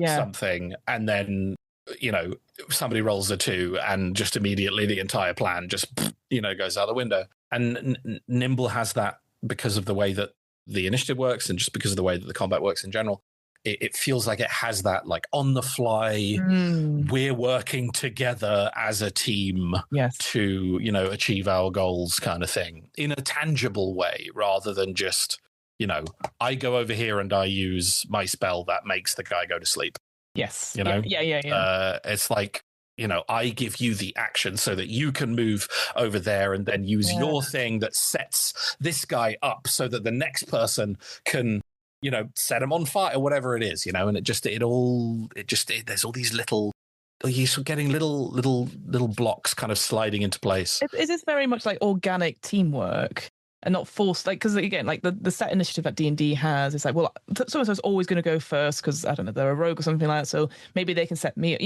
something, and then somebody rolls a 2 and just immediately the entire plan just goes out the window. And Nimble has that because of the way that the initiative works, and just because of the way that the combat works in general. It feels like it has that like on the fly, we're working together as a team to, achieve our goals kind of thing in a tangible way, rather than just, I go over here and I use my spell that makes the guy go to sleep. Yes. It's like, I give you the action so that you can move over there and then use your thing that sets this guy up so that the next person can, set him on fire or whatever it is, and there's all these little, you're getting little blocks kind of sliding into place. Is this very much like organic teamwork and not forced? Like, because again, like the set initiative that D&D has, it's like, well, so-and-so's always going to go first because, I don't know, they're a rogue or something like that. So maybe they can set me,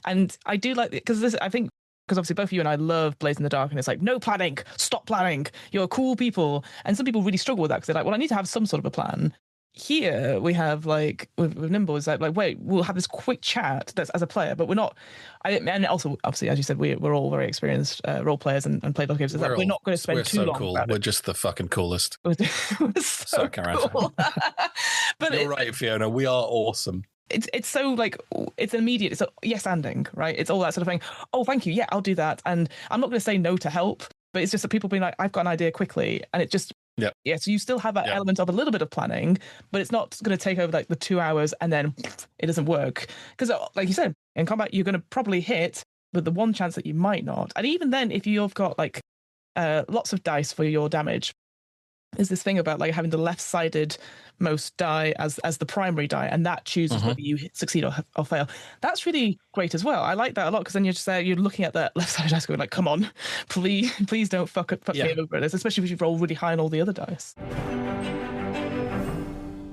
and I do like it because I think, because obviously both of you and I love Blaze in the Dark, and it's like, no planning, stop planning, you're cool people. And some people really struggle with that because they're like, well, I need to have some sort of a plan. Here we have like with Nimble is like wait, we'll have this quick chat that's as a player, but we're not. And also obviously, as you said, we're all very experienced role players and play those games. We're not going to spend too long. Cool. We're just the fucking coolest. We're so cool. But you're right, Fiona. We are awesome. It's so like it's immediate. It's a yes anding, right? It's all that sort of thing. Oh, thank you. Yeah, I'll do that. And I'm not going to say no to help, but it's just that people being like, I've got an idea quickly, and it just. Yeah, so you still have that element of a little bit of planning, but it's not going to take over like the 2 hours and then it doesn't work. Because like you said, in combat, you're going to probably hit, but the one chance that you might not. And even then, if you've got like lots of dice for your damage, is this thing about like having the left-sided most die as the primary die, and that chooses whether you succeed or fail. That's really great as well. I like that a lot, because then you're just there, you're looking at that left-sided dice going like, come on, please don't fuck me over this, especially if you roll really high on all the other dice.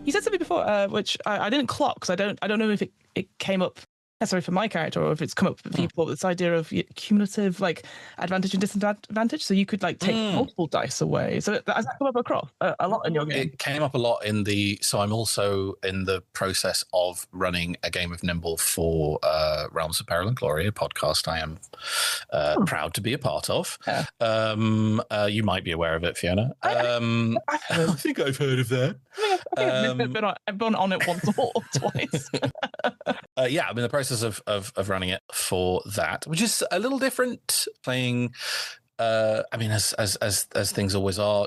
You said something before, which I didn't clock, because I don't know if it came up necessarily for my character, or if it's come up for people. This idea of cumulative like advantage and disadvantage, so you could like take multiple dice away. So has that come up across a lot in your game? It came up a lot so I'm also in the process of running a game of Nimble for Realms of Peril and Glory, a podcast I am proud to be a part of. You might be aware of it, Fiona. I think I've heard of that. I've been on it once or twice. I'm in the process of running it for that, which is a little different. Playing, I mean, as things always are,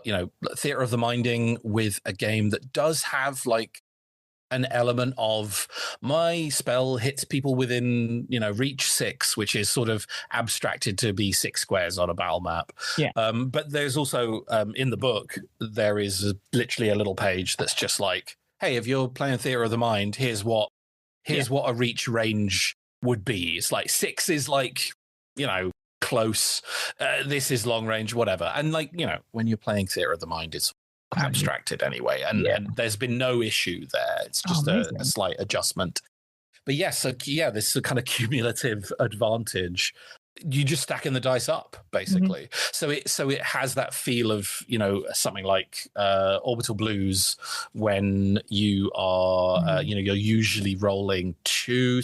theater of the minding with a game that does have like an element of my spell hits people within, reach 6, which is sort of abstracted to be 6 squares on a battle map. Yeah. But there's also in the book there is literally a little page that's just like, hey, if you're playing theater of the mind, here's what a reach range would be. It's like 6 is like, close. This is long range, whatever. And like, when you're playing theater of the mind, it's abstracted anyway. And there's been no issue there. It's just a slight adjustment. But yes, this kind of cumulative advantage. You just stacking the dice up, basically. So it has that feel of, something like Orbital Blues, when you are, you're usually rolling 2 or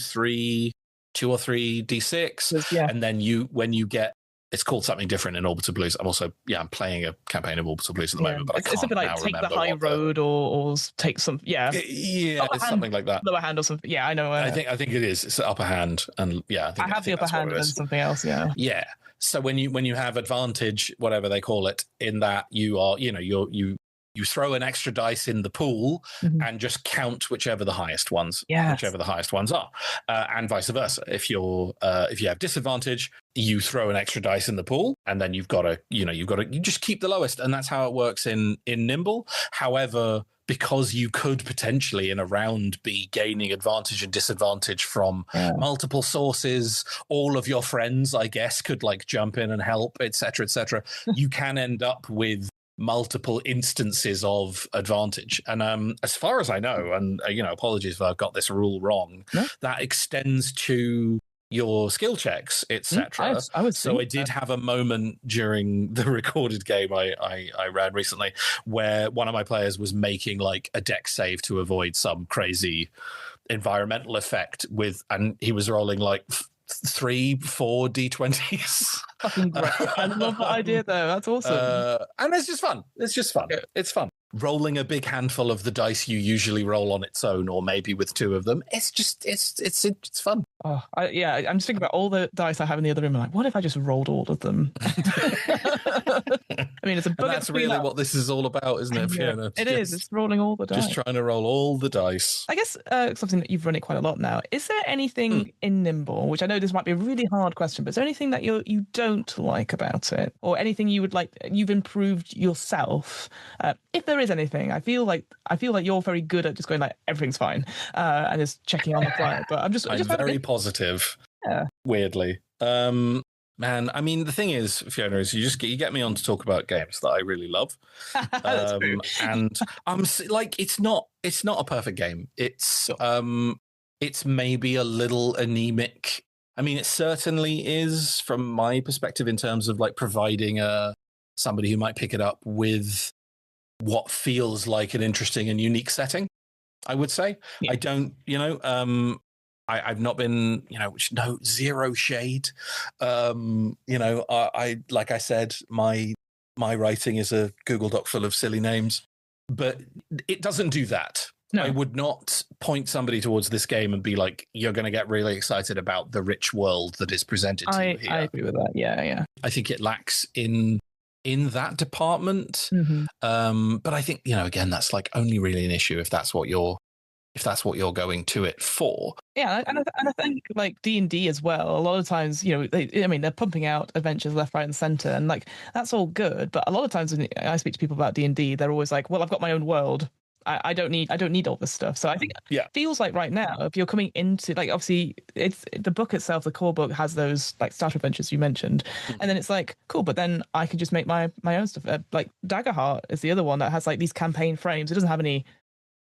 3 d6, and then when you get, it's called something different in Orbital Blues. I'm playing a campaign of Orbital Blues at the moment, but it's something like take the high road or take some it's something like that. Lower hand or something. Yeah, I know. I think it is. It's the upper hand, and I have the upper hand and something else. Yeah. So when you have advantage, whatever they call it, in that you are, you throw an extra dice in the pool and just count whichever the highest ones are, and vice versa. If you have disadvantage, you throw an extra dice in the pool, and then you just keep the lowest, and that's how it works in Nimble. However, because you could potentially in a round be gaining advantage and disadvantage from multiple sources, all of your friends, I guess, could like jump in and help, etc., etc. You can end up with multiple instances of advantage, and as far as I know, and apologies if I've got this rule wrong, that extends to your skill checks, etc. I did have a moment during the recorded game I ran recently where one of my players was making like a dex save to avoid some crazy environmental effect and he was rolling like 3-4 d20s. Fucking great. I love that idea though. That's awesome. And it's just fun. It's fun. Rolling a big handful of the dice you usually roll on its own, or maybe with 2 of them. It's just it's fun. I'm just thinking about all the dice I have in the other room. I'm like, what if I just rolled all of them? I mean, it's a bug. That's really what this is all about, isn't it, Fiona? It is. It's rolling all the dice. Just trying to roll all the dice. I guess something that you've run it quite a lot now. Is there anything in Nimble, which I know this might be a really hard question, but is there anything that you don't like about it, or anything you would like you've improved yourself? If there is anything, I feel like you're very good at just going like everything's fine and just checking on the fly. But I'm very positive. Yeah. Weirdly. Man, I mean, the thing is, Fiona, is you get me on to talk about games that I really love. And I'm like, it's not a perfect game. It's maybe a little anemic. I mean, it certainly is from my perspective in terms of like providing somebody who might pick it up with what feels like an interesting and unique setting, I would say. I don't, I've not been, zero shade. I like I said, my writing is a Google Doc full of silly names, but it doesn't do that. No. I would not point somebody towards this game and be like, you're going to get really excited about the rich world that is presented to you here. I agree with that. Yeah. I think it lacks in that department. But I think, again, that's like only really an issue if that's what you're if that's what you're going to it for. Yeah, and I think like D&D as well. A lot of times, you know, they're pumping out adventures left, right, and center, and like that's all good. But a lot of times when I speak to people about D&D, they're always like, "Well, I've got my own world. I don't need all this stuff." So I think it feels like right now, if you're coming into like, obviously, it's the book itself, the core book has those like starter adventures you mentioned, and then it's like cool. But then I can just make my own stuff. Like Daggerheart is the other one that has like these campaign frames. It doesn't have any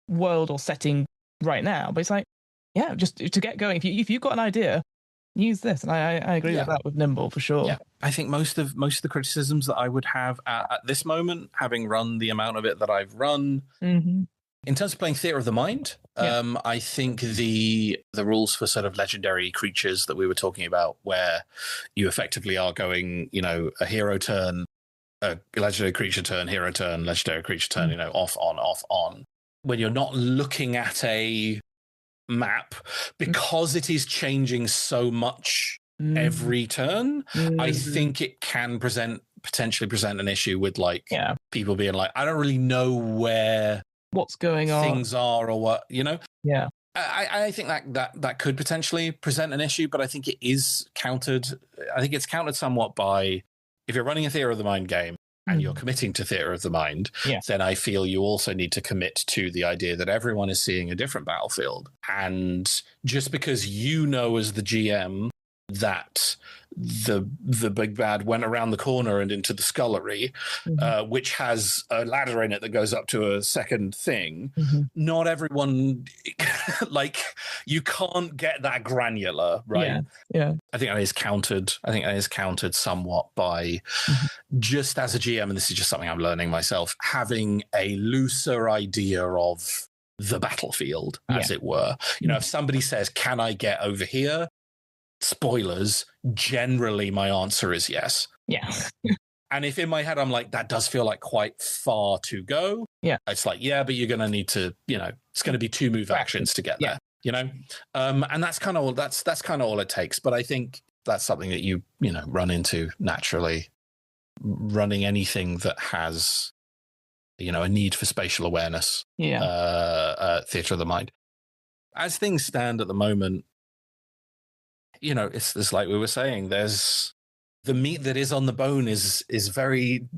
world or setting right now, but it's like, yeah, just to get going. If you've got an idea, use this. And I agree with that with Nimble for sure. Yeah, I think most of the criticisms that I would have at this moment, having run the amount of it that I've run, in terms of playing Theatre of the Mind, I think the rules for sort of legendary creatures that we were talking about, where you effectively are going, you know, a hero turn, a legendary creature turn, hero turn, legendary creature turn, you know, off on. When you're not looking at a map, because it is changing so much every turn, I think it can potentially present an issue with like people being like, I don't really know where what's going on, things are, or what, you know. I think that could potentially present an issue, but I think it is countered. I think it's countered somewhat by, if you're running a Theatre of the Mind game and you're committing to Theatre of the Mind, then I feel you also need to commit to the idea that everyone is seeing a different battlefield. And just because you know as the GM that the big bad went around the corner and into the scullery, which has a ladder in it that goes up to a second thing, not everyone, like, you can't get that granular, right? I think that is countered somewhat by just as a GM, and this is just something I'm learning myself, having a looser idea of the battlefield, as it were. You know, if somebody says, can I get over here? Spoilers, generally my answer is yes. And if in my head I'm like, that does feel like quite far to go, it's like, but you're going to need to, you know, it's going to be 2 move actions to get there, you know. And that's kind of all all it takes. But I think that's something that you know, run into naturally running anything that has, you know, a need for spatial awareness. Theatre of the Mind, as things stand at the moment, you know, it's like we were saying, there's the meat that is on the bone is very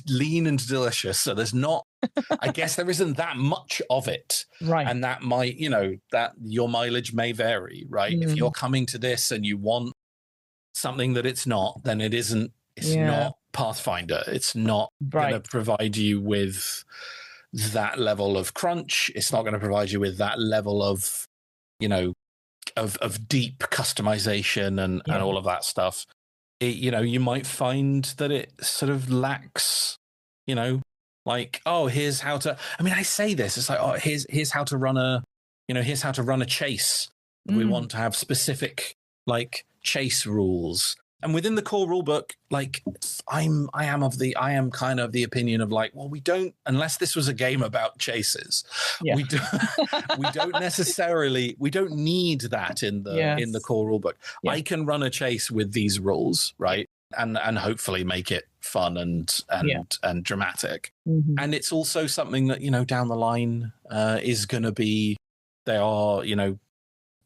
lean and delicious. So there's not, I guess there isn't that much of it. Right. And that might, you know, that your mileage may vary, right? If you're coming to this and you want something that it's not, then it isn't, it's not Pathfinder. It's not going to provide you with that level of crunch. It's not going to provide you with that level of, you know, of deep customization and all of that stuff. You know, you might find that it sort of lacks, you know, like, oh, here's how to, I mean, I say this, it's like, oh, here's how to run a, you know, here's how to run a chase. We want to have specific like chase rules. And within the core rulebook, like I am kind of the opinion of like, well, we don't, unless this was a game about chases, we don't necessarily, we don't need that in the core rulebook. I can run a chase with these rules, right? And hopefully make it fun and dramatic. And it's also something that, you know, down the line is going to be, they are, you know,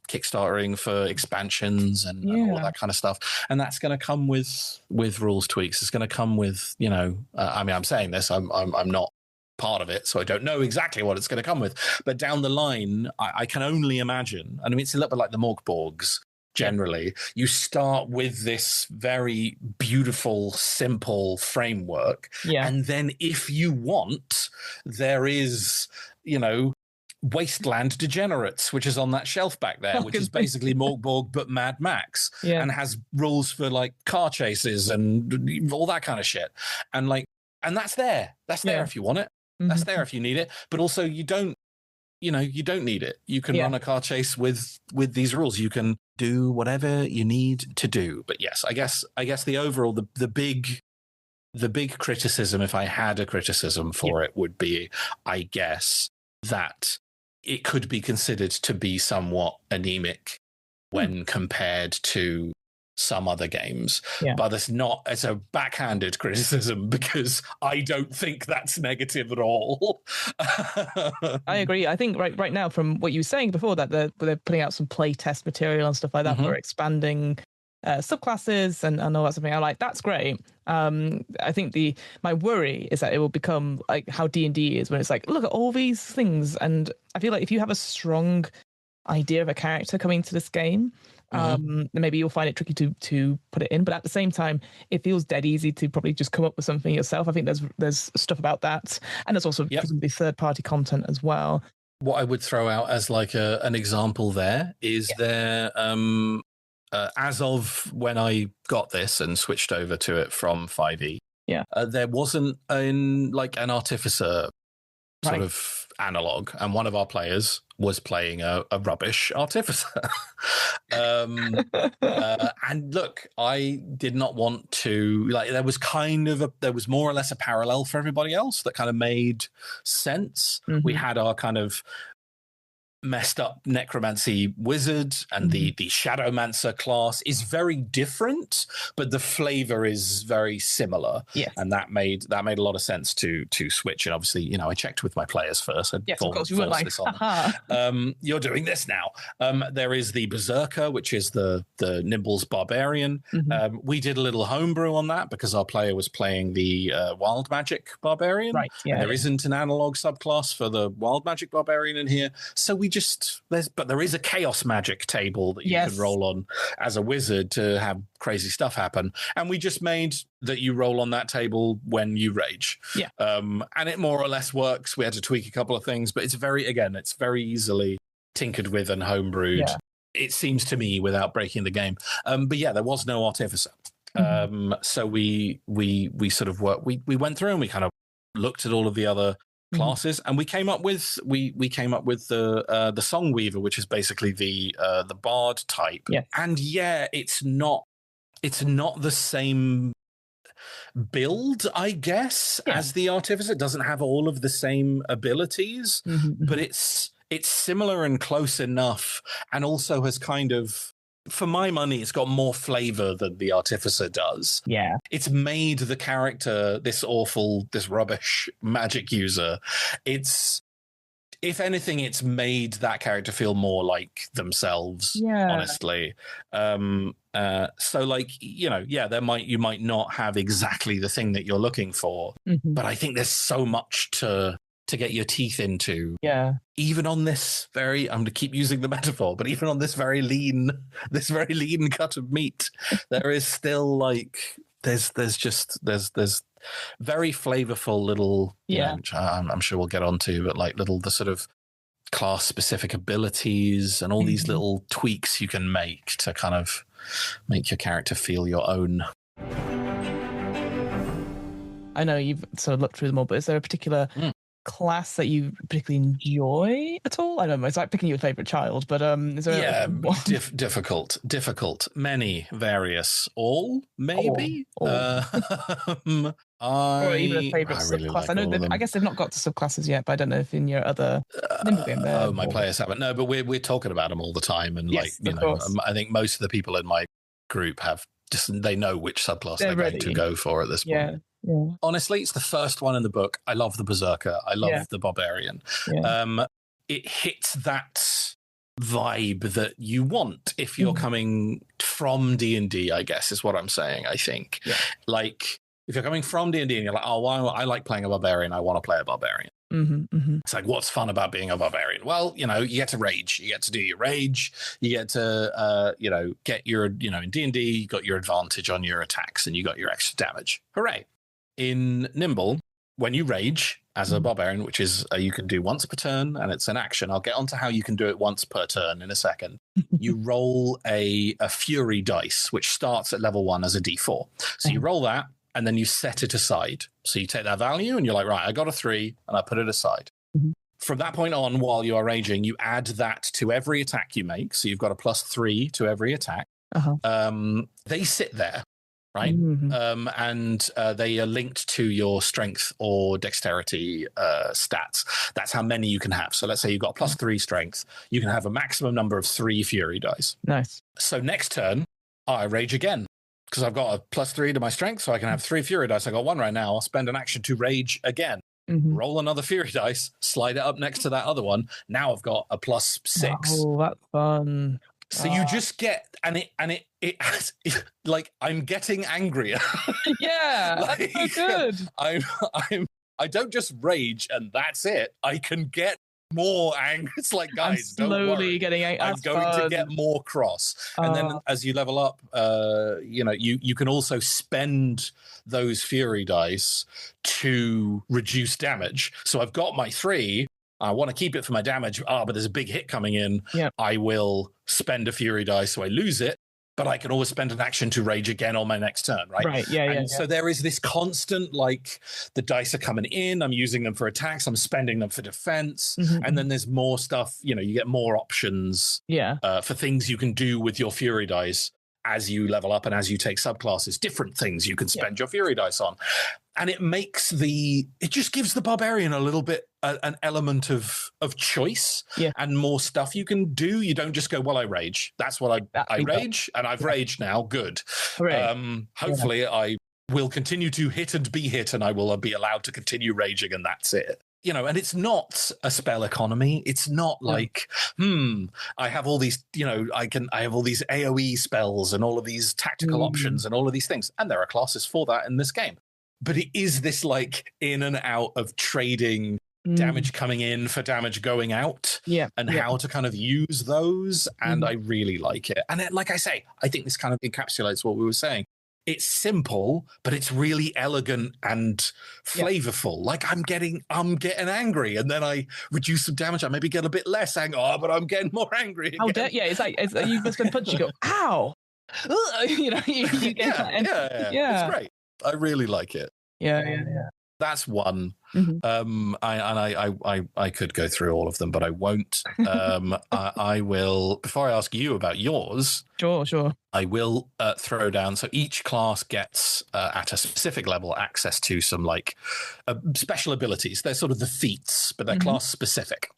kickstartering for expansions and all of that kind of stuff, and that's going to come with rules tweaks. It's going to come with, you know, I mean, I'm saying this, I'm not part of it, so I don't know exactly what it's going to come with, but down the line, I can only imagine. And I mean, it's a little bit like the Morgborgs. Generally, you start with this very beautiful, simple framework, and then if you want, there is, you know, Wasteland Degenerates, which is on that shelf back there, which is basically Morgborg but Mad Max, and has rules for like car chases and all that kind of shit. And like, and that's there. That's there if you want it. That's there if you need it. But also, you don't, you know, you don't need it. You can run a car chase with these rules. You can do whatever you need to do. But yes, I guess the overall, the big criticism, if I had a criticism for it, would be, I guess, that it could be considered to be somewhat anemic when compared to some other games. Yeah. But it's a backhanded criticism because I don't think that's negative at all. I agree. I think right now, from what you were saying before, that they're putting out some play test material and stuff like that for expanding subclasses and all that something. I like that's great. I think my worry is that it will become like how D&D is, when it's like, look at all these things, and I feel like if you have a strong idea of a character coming to this game, then maybe you'll find it tricky to put it in. But at the same time, it feels dead easy to probably just come up with something yourself. I think there's stuff about that, and there's also presumably third-party content as well. What I would throw out as like an example there is there, as of when I got this and switched over to it from 5e, there wasn't an artificer sort of analog, and one of our players was playing a rubbish artificer. And look, I did not want to, there was more or less a parallel for everybody else that kind of made sense. We had our kind of messed up necromancy wizard, and the shadowmancer class is very different, but the flavor is very similar. And that made a lot of sense to switch. And obviously, I checked with my players first. Of course, you were like, you're doing this now. There is the berserker, which is the Nimble's barbarian. We did a little homebrew on that because our player was playing the wild magic barbarian. And there isn't an analog subclass for the wild magic barbarian in here, so but there is a chaos magic table that you can roll on as a wizard to have crazy stuff happen. And we just made that you roll on that table when you rage. And it more or less works. We had to tweak a couple of things, but it's very easily tinkered with and homebrewed. It seems to me, without breaking the game. But there was no artificer. So we sort of we went through and we kind of looked at all of the other classes, and we came up with the Song Weaver, which is basically the bard type. And it's not the same build, I guess, as the artificer. It doesn't have all of the same abilities, but it's similar and close enough, and also has kind of, for my money, it's got more flavor than the artificer does. It's made the character this rubbish magic user. If anything, it's made that character feel more like themselves, honestly. So you might not have exactly the thing that you're looking for, but I think there's so much to get your teeth into. Even on this I'm going to keep using the metaphor, but even on this very lean cut of meat, there is still there's very flavorful little, which I'm sure we'll get onto, but the sort of class specific abilities and all these little tweaks you can make to kind of make your character feel your own. I know you've sort of looked through them all, but is there a particular class that you particularly enjoy at all? I don't know, it's like picking your favorite child, but is there difficult, many, various, all maybe or even a favorite subclass. Like, I know I guess they've not got to subclasses yet, but I don't know if in your other Nimble game there. My players haven't. No, but we're talking about them all the time, and I think most of the people in my group have they know which subclass they're going to go for at this point. Honestly, it's the first one in the book. I love the berserker. I love the barbarian. It hits that vibe that you want if you're coming from D&D, I guess is what I'm saying. I think if you're coming from D&D and you're like, oh, well, I like playing a barbarian, I want to play a barbarian. It's like, what's fun about being a barbarian? Well, you get to rage. You get to do your rage. You get to, get your, in D&D, you got your advantage on your attacks and you got your extra damage. Hooray. In Nimble, when you rage as a barbarian, which is you can do once per turn, and it's an action. I'll get onto how you can do it once per turn in a second. You roll a fury dice, which starts at level 1 as a d4. So you roll that, and then you set it aside. So you take that value, and you're like, right, I got a 3, and I put it aside. From that point on, while you are raging, you add that to every attack you make. So you've got a +3 to every attack. They sit there. Right. And they are linked to your strength or dexterity stats. That's how many you can have. So let's say you've got +3 strength. You can have a maximum number of 3 fury dice. Nice. So next turn, I rage again because I've got a +3 to my strength, so I can have 3 fury dice. I got 1 right now. I'll spend an action to rage again. Roll another fury dice, slide it up next to that other one. Now I've got a +6. Oh, that's fun. So you just get, and it has, like, I'm getting angrier. Yeah, like, that's so good. I don't just rage and that's it. I can get more angry. It's like, guys, don't worry. Getting angry. I'm going to get more cross. And then as you level up, you can also spend those fury dice to reduce damage. So I've got my 3. I want to keep it for my damage. But there's a big hit coming in. Yep. I will spend a fury die so I lose it. But I can always spend an action to rage again on my next turn, right? Right, yeah. So there is this constant, like, the dice are coming in, I'm using them for attacks, I'm spending them for defense, and then there's more stuff, you get more options for things you can do with your fury dice as you level up and as you take subclasses, different things you can spend your fury dice on. And it just gives the barbarian a little bit an element of choice and more stuff you can do. You don't just go, well, I rage. That's what I rage, and I've raged now. Good. Hopefully I will continue to hit and be hit, and I will be allowed to continue raging, and that's it. And it's not a spell economy. It's not like, I have all these, I have all these AoE spells and all of these tactical options and all of these things. And there are classes for that in this game. But it is this, like, in and out of trading damage coming in for damage going out and how to kind of use those. And I really like it. And like I say, I think this kind of encapsulates what we were saying. It's simple, but it's really elegant and flavorful. Like, I'm getting angry, and then I reduce some damage. I maybe get a bit less angry, but I'm getting more angry again. It's like you just been punched. You go, ow! You get that. It's great. I really like it. Yeah. That's one. I could go through all of them, but I won't. I will. Before I ask you about yours, sure. I will throw down. So each class gets at a specific level access to some special abilities. They're sort of the feats, but they're class specific.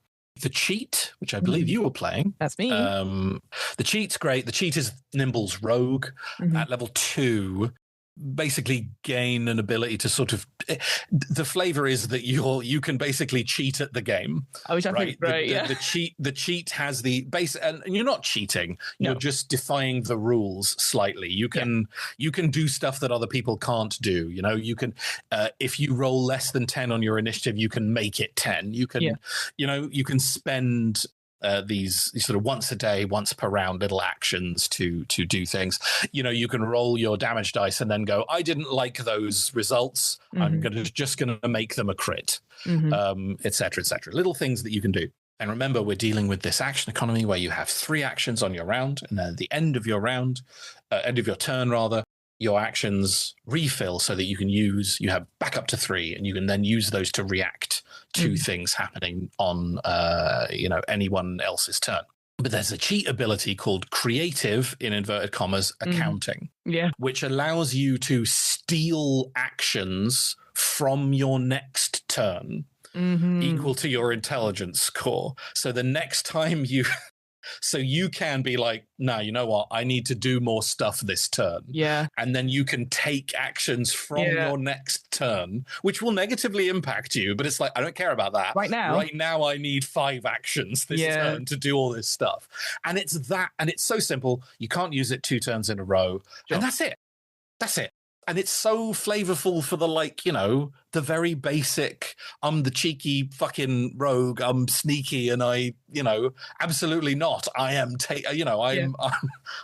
The cheat, which I believe you were playing. That's me. The cheat's great. The cheat is Nimble's Rogue at level 2. Basically gain an ability to sort of, the flavor is that you can basically cheat at the game. Which I think great. The cheat has the base, and you're not cheating. You're just defying the rules slightly. You can do stuff that other people can't do. You can, if you roll less than 10 on your initiative, you can make it 10. You can, you can spend these sort of once a day, once per round little actions to do things. You can roll your damage dice and then go, I didn't like those results. I'm just going to make them a crit, et cetera, et cetera. Little things that you can do. And remember, we're dealing with this action economy where you have 3 actions on your round, and then at the end of your round, end of your turn rather, your actions refill so that you have back up to 3, and you can then use those to react to things happening on anyone else's turn. But there's a cheat ability called creative, in inverted commas, accounting, which allows you to steal actions from your next turn equal to your intelligence score. So the next time so you can be like, no, you know what? I need to do more stuff this turn. Yeah. And then you can take actions from your next turn, which will negatively impact you. But it's like, I don't care about that. Right now, I need 5 actions this turn to do all this stuff. And it's so simple. You can't use it 2 turns in a row. Sure. And that's it. And it's so flavorful for the very basic, I'm the cheeky fucking rogue, I'm sneaky, and absolutely not. I am,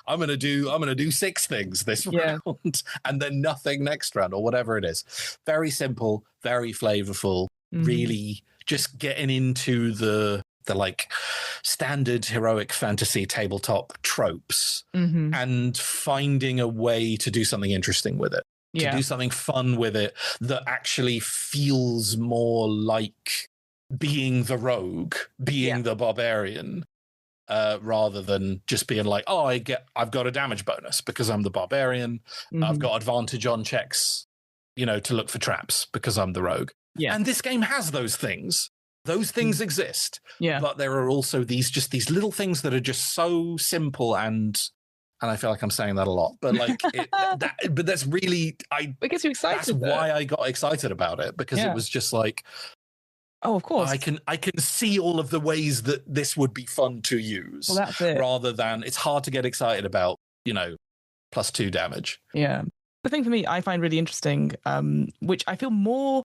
I'm going to do 6 things this round and then nothing next round or whatever it is. Very simple, very flavorful, really just getting into the standard heroic fantasy tabletop tropes and finding a way to do something interesting with it, to do something fun with it that actually feels more like being the rogue, being the barbarian, rather than just being like, I've got a damage bonus because I'm the barbarian. I've got advantage on checks, to look for traps because I'm the rogue. Yeah. And this game has those things. Those things exist, but there are also these little things that are just so simple and and I feel like I'm saying that a lot, but like, but that's really, it gets you excited. That's why I got excited about it, because it was just like, oh, of course, I can see all of the ways that this would be fun to use. Well, that's it. Rather than, it's hard to get excited about, +2 damage. Yeah. The thing for me, I find really interesting, which I feel more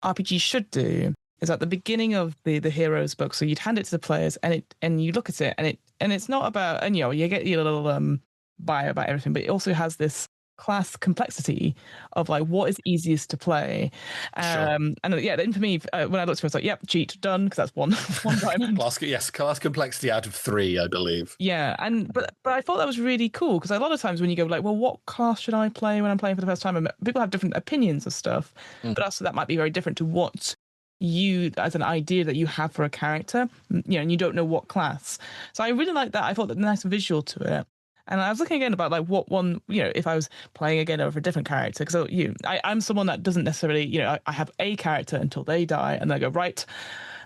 RPGs should do, is at the beginning of the heroes book. So you'd hand it to the players, and you look at it, and it's not about, and you get your little bio about everything, but it also has this class complexity of like what is easiest to play. And then for me, when I looked at it, I was like, yep, cheat, done, because that's one diamond. Class complexity out of 3, I believe. Yeah, but I thought that was really cool, because a lot of times when you go like, well, what class should I play when I'm playing for the first time? And people have different opinions of stuff, but also that might be very different to what you, as an idea that you have for a character, and you don't know what class. So I really like that. I thought that nice visual to it. And I was looking again about like what one, if I was playing again over a different character, because I'm someone that doesn't necessarily, I have a character until they die, and then I go, right,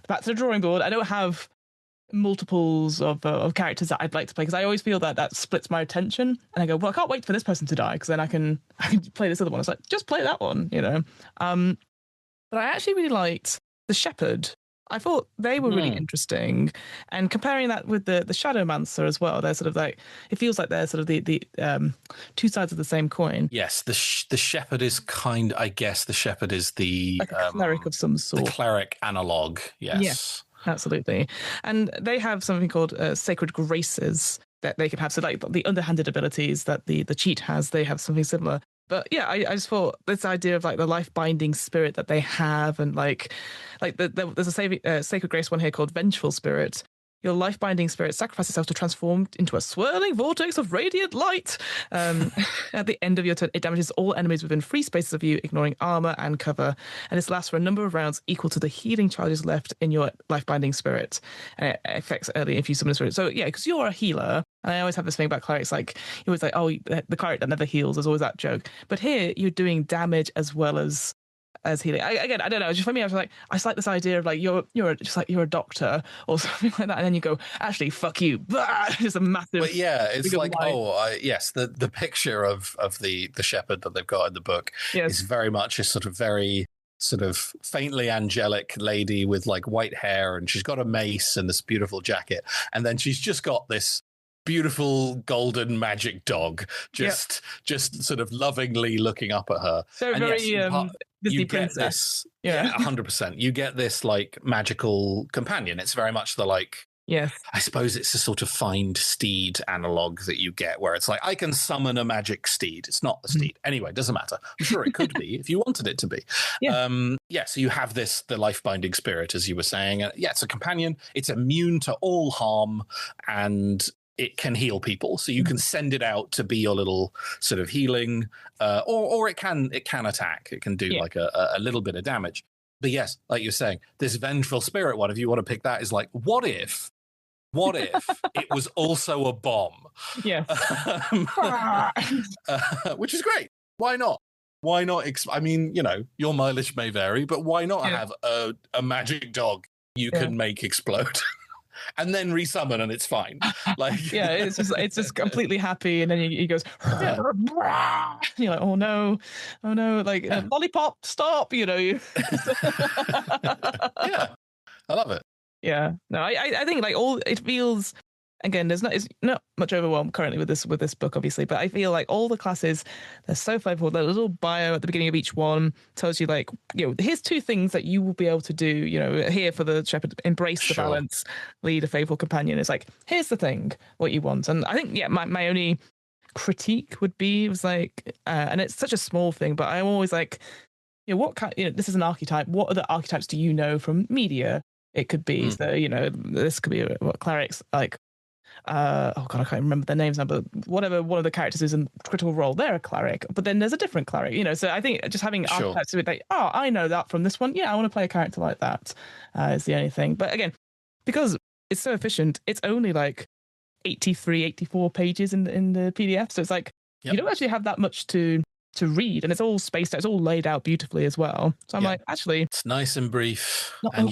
back to the drawing board. I don't have multiples of characters that I'd like to play, because I always feel that splits my attention, and I go, well, I can't wait for this person to die, because then I can play this other one. It's like, just play that one, But I actually really liked the Shepherd. I thought they were really interesting, and comparing that with the Shadowmancer as well, they're sort of like, it feels like they're sort of the two sides of the same coin. Yes, the Shepherd is I guess the Shepherd is the like a cleric of some sort, the cleric analog. Yes, absolutely. And they have something called sacred graces that they can have. So like the underhanded abilities that the cheat has, they have something similar. But yeah, I just thought this idea of like the life binding spirit that they have, and like there's a sacred grace one here called Vengeful Spirit. Your life binding spirit sacrifices itself to transform into a swirling vortex of radiant light. At the end of your turn, it damages all enemies within free spaces of you, ignoring armor and cover. And this lasts for a number of rounds equal to the healing charges left in your life binding spirit. And it affects early if you summon a spirit. So yeah, because you're a healer, and I always have this thing about clerics, like you always like, oh, the cleric that never heals. There's always that joke. But here you're doing damage as well as healing. I don't know. Just for me, I was like, I just like this idea of like you're a doctor or something like that, and then you go, actually, fuck you. It's a massive. But yeah, it's like, yes, the picture of the shepherd that they've got in the book is very much a sort of faintly angelic lady with like white hair, and she's got a mace and this beautiful jacket, and then she's just got this beautiful golden magic dog just sort of lovingly looking up at her. So and very Disney princess. This 100%. You get this like magical companion. It's very much the like, I suppose it's a sort of find steed analog that you get, where it's like, I can summon a magic steed. It's not the steed. Anyway, it doesn't matter. I'm sure it could be if you wanted it to be. So you have the life binding spirit, as you were saying. It's a companion. It's immune to all harm, and it can heal people, so you can send it out to be your little sort of healing, or it can attack. It can do like a little bit of damage. But yes, like you're saying, this vengeful spirit one, if you want to pick that, is like, what if it was also a bomb? Yes. Which is great. Why not? Why not? I mean, your mileage may vary, but why not have a magic dog you can make explode? And then resummon, and it's fine. Like, it's just completely happy, and then he goes, and you're like, oh no, like lollipop, stop, Yeah, I love it. Yeah, no, I think like it feels. Again, it's not much overwhelm currently with this book, obviously, but I feel like all the classes, they're so flavorful. The little bio at the beginning of each one tells you like, here's 2 things that you will be able to do, here for the shepherd: embrace the balance, lead a faithful companion. It's like, here's the thing, what you want. And I think, my only critique would be, was like, and it's such a small thing, but I'm always like, what kind, this is an archetype. What other archetypes do you know from media? It could be, so, this could be what clerics like. I can't remember their names now, but whatever one of the characters is in Critical Role, they're a cleric, but then there's a different cleric, so I think just having archetypes with like, I know that from this one, I want to play a character like that, is the only thing. But again, because it's so efficient, it's only like 84 pages in the PDF, so it's like you don't actually have that much to read, and it's all spaced out, it's all laid out beautifully as well. So I'm like, actually, it's nice and brief, and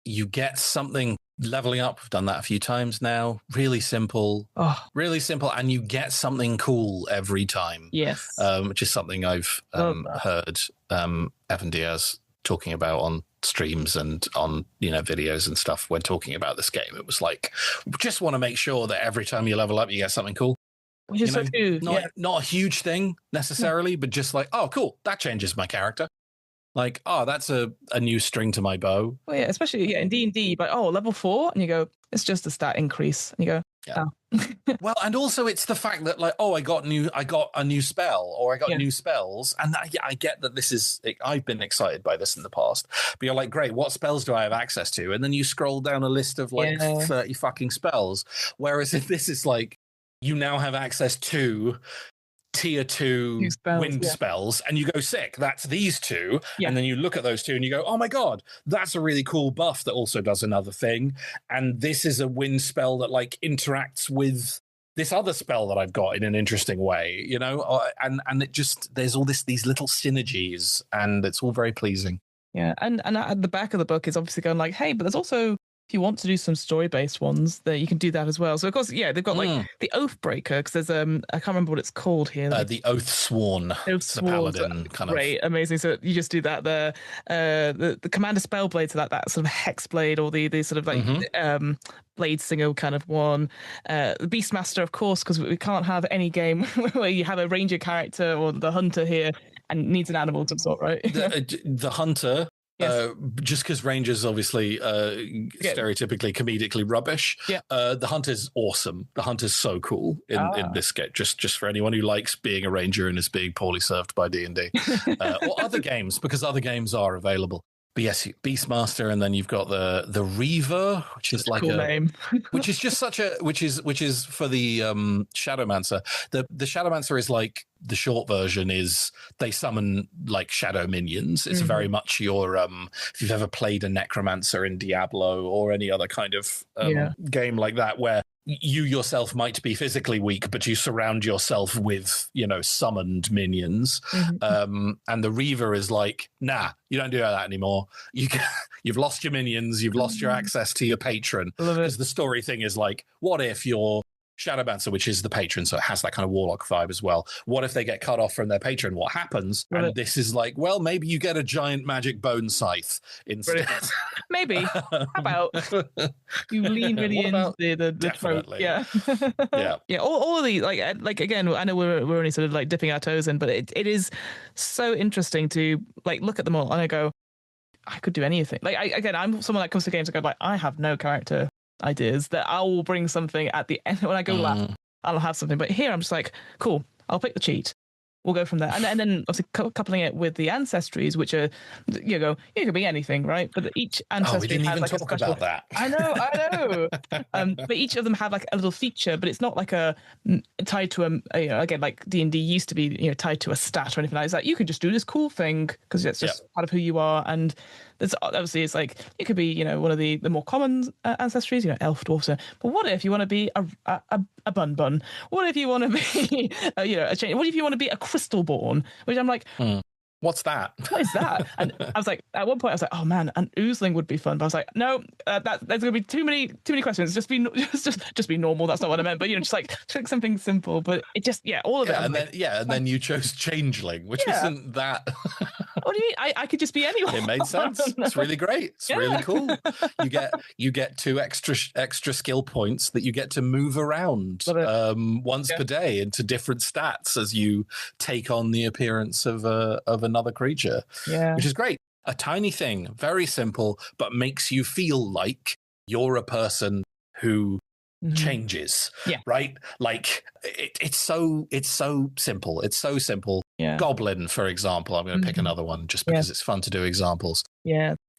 you get something leveling up. We've done that a few times now. Really simple, and you get something cool every time. Yes. Which is something I've heard Evan Diaz talking about on streams and on videos and stuff when talking about this game. It was like, just want to make sure that every time you level up, you get something cool. Which is not a huge thing necessarily, but just like, oh, cool, that changes my character. Like, oh, that's a new string to my bow. Well, yeah, especially in D&D, but level 4, and you go, it's just a stat increase, and you go, Well, and also it's the fact that like, oh, I got a new spell, or I got new spells, and I get that this is. I've been excited by this in the past, but you're like, great, what spells do I have access to? And then you scroll down a list of like 30 fucking spells. Whereas if this is like, you now have access to tier 2 wind spells, and you go, sick, that's these two, and then you look at those two and you go, oh my god, that's a really cool buff that also does another thing, and this is a wind spell that like interacts with this other spell that I've got in an interesting way, and it just, there's all these little synergies, and it's all very pleasing. And at the back of the book is obviously going like, hey, but there's also, if you want to do some story-based ones, that you can do that as well. So of course, they've got like the Oathbreaker, because there's I can't remember what it's called here. The Oathsworn, the paladin kind of. Great, amazing. So you just do that. The Commander Spellblade, so that sort of hex blade, or the sort of like blade singer kind of one. The Beastmaster, of course, because we can't have any game where you have a ranger character or the hunter here and needs an animal of some sort, right? The hunter. Yes. Just because Rangers obviously stereotypically comedically rubbish. The Hunter's awesome. The Hunter's so cool in this game. Just for anyone who likes being a Ranger and is being poorly served by D&D or other games, because other games are available. But yes, Beastmaster, and then you've got the Reaver, which is like cool name. which is just such a which is for the Shadowmancer. The Shadowmancer is like, the short version is they summon like shadow minions. It's very much your if you've ever played a necromancer in Diablo or any other kind of game like that, where you yourself might be physically weak, but you surround yourself with, summoned minions. And the Reaver is like, nah, you don't do that anymore. You've lost your minions. You've lost your access to your patron. Because the story thing is like, what if your Shadowmancer, which is the patron, so it has that kind of warlock vibe as well. What if they get cut off from their patron? What happens? And this is like, well, maybe you get a giant magic bone scythe instead. Maybe. How about you lean really into the throat? Yeah. All of these, like again, I know we're only sort of like dipping our toes in, but it is so interesting to like look at them all and I go, I could do anything. Like I'm someone that comes to games and go like, I have no character ideas, that I will bring something at the end when I go laugh. I'll have something, but here I'm just like, cool, I'll pick the cheat. We'll go from there, and then obviously coupling it with the ancestries, which are it could be anything, right? But each ancestry we didn't has even like talk a special. About that. I know. But each of them have like a little feature, but it's not like a tied to a again, like D&D used to be tied to a stat or anything like that. You could just do this cool thing because it's just part of who you are. And there's obviously, it's like it could be one of the more common ancestries, elf, dwarf. So, but what if you want to be a bun? What if you want to be a change? What if you want to be a crystalborn? Which I'm like, what's that? What is that? And I was like, at one point I was like, oh man, an oozling would be fun. But I was like, no, there's going to be too many questions. Just be normal. That's not what I meant. But just like something simple. But it just all of it. And then you chose changeling, which isn't that. What do you mean? I could just be anyone. It made sense. It's really great. It's really cool. You get 2 extra skill points that you get to move around once per day into different stats as you take on the appearance of another creature, which is great. A tiny thing, very simple, but makes you feel like you're a person who changes, right? Like it's so simple. It's so simple. Goblin, for example, I'm going to pick another one just because it's fun to do examples.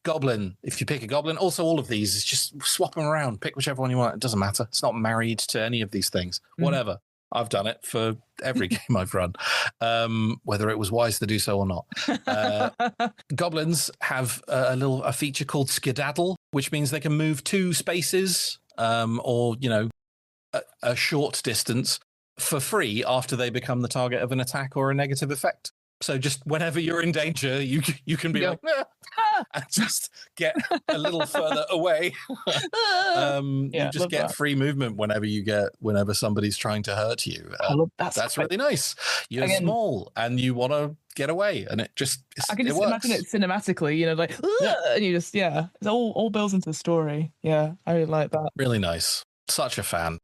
Goblin, if you pick a goblin, also all of these is just swap them around, pick whichever one you want. It doesn't matter. It's not married to any of these things. Whatever. I've done it for every game I've run, whether it was wise to do so or not. Goblins have a feature called skedaddle, which means they can move 2 spaces or a short distance for free after they become the target of an attack or a negative effect. So just whenever you're in danger, you can be like, and just get a little further away. You just get free movement whenever somebody's trying to hurt you. That's really nice. You're small and you want to get away, and I can just imagine it cinematically, and you just it all builds into the story. Yeah, I really like that. Really nice. Such a fan.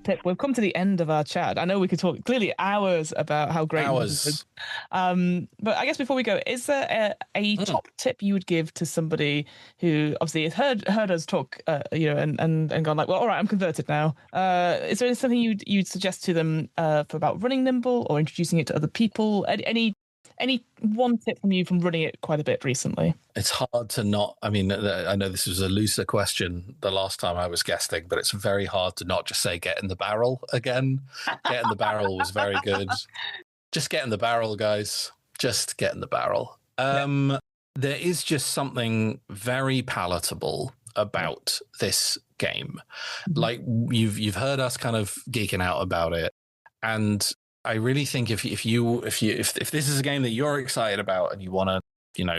Pip, we've come to the end of our chat. I know we could talk clearly hours about how great it is. But I guess before we go, is there a top tip you would give to somebody who obviously has heard us talk, and gone like, well, all right, I'm converted now. Is there something you'd suggest to them for about running Nimble or introducing it to other people? Any one tip from you from running it quite a bit recently? It's hard to not. I mean, I know this was a looser question the last time I was guesting, but it's very hard to not just say get in the barrel again. Get in the barrel was very good. Just get in the barrel, guys. Just get in the barrel. There is just something very palatable about this game. Like you've heard us kind of geeking out about it, and I really think if this is a game that you're excited about and you want to,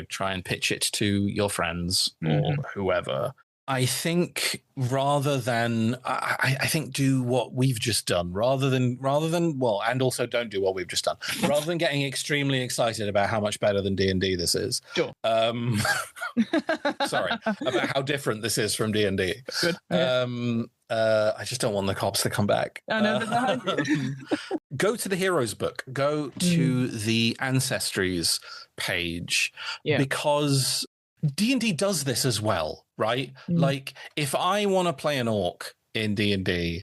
try and pitch it to your friends or whoever, I think I think do what we've just done rather than and also don't do what we've just done rather than getting extremely excited about how much better than D&D this is. Sure. Sorry about how different this is from D&D. Good. I just don't want the cops to come back. I know. Go to the Heroes book. Go to the Ancestries page because D&D does this as well, right? Like if I want to play an orc in D&D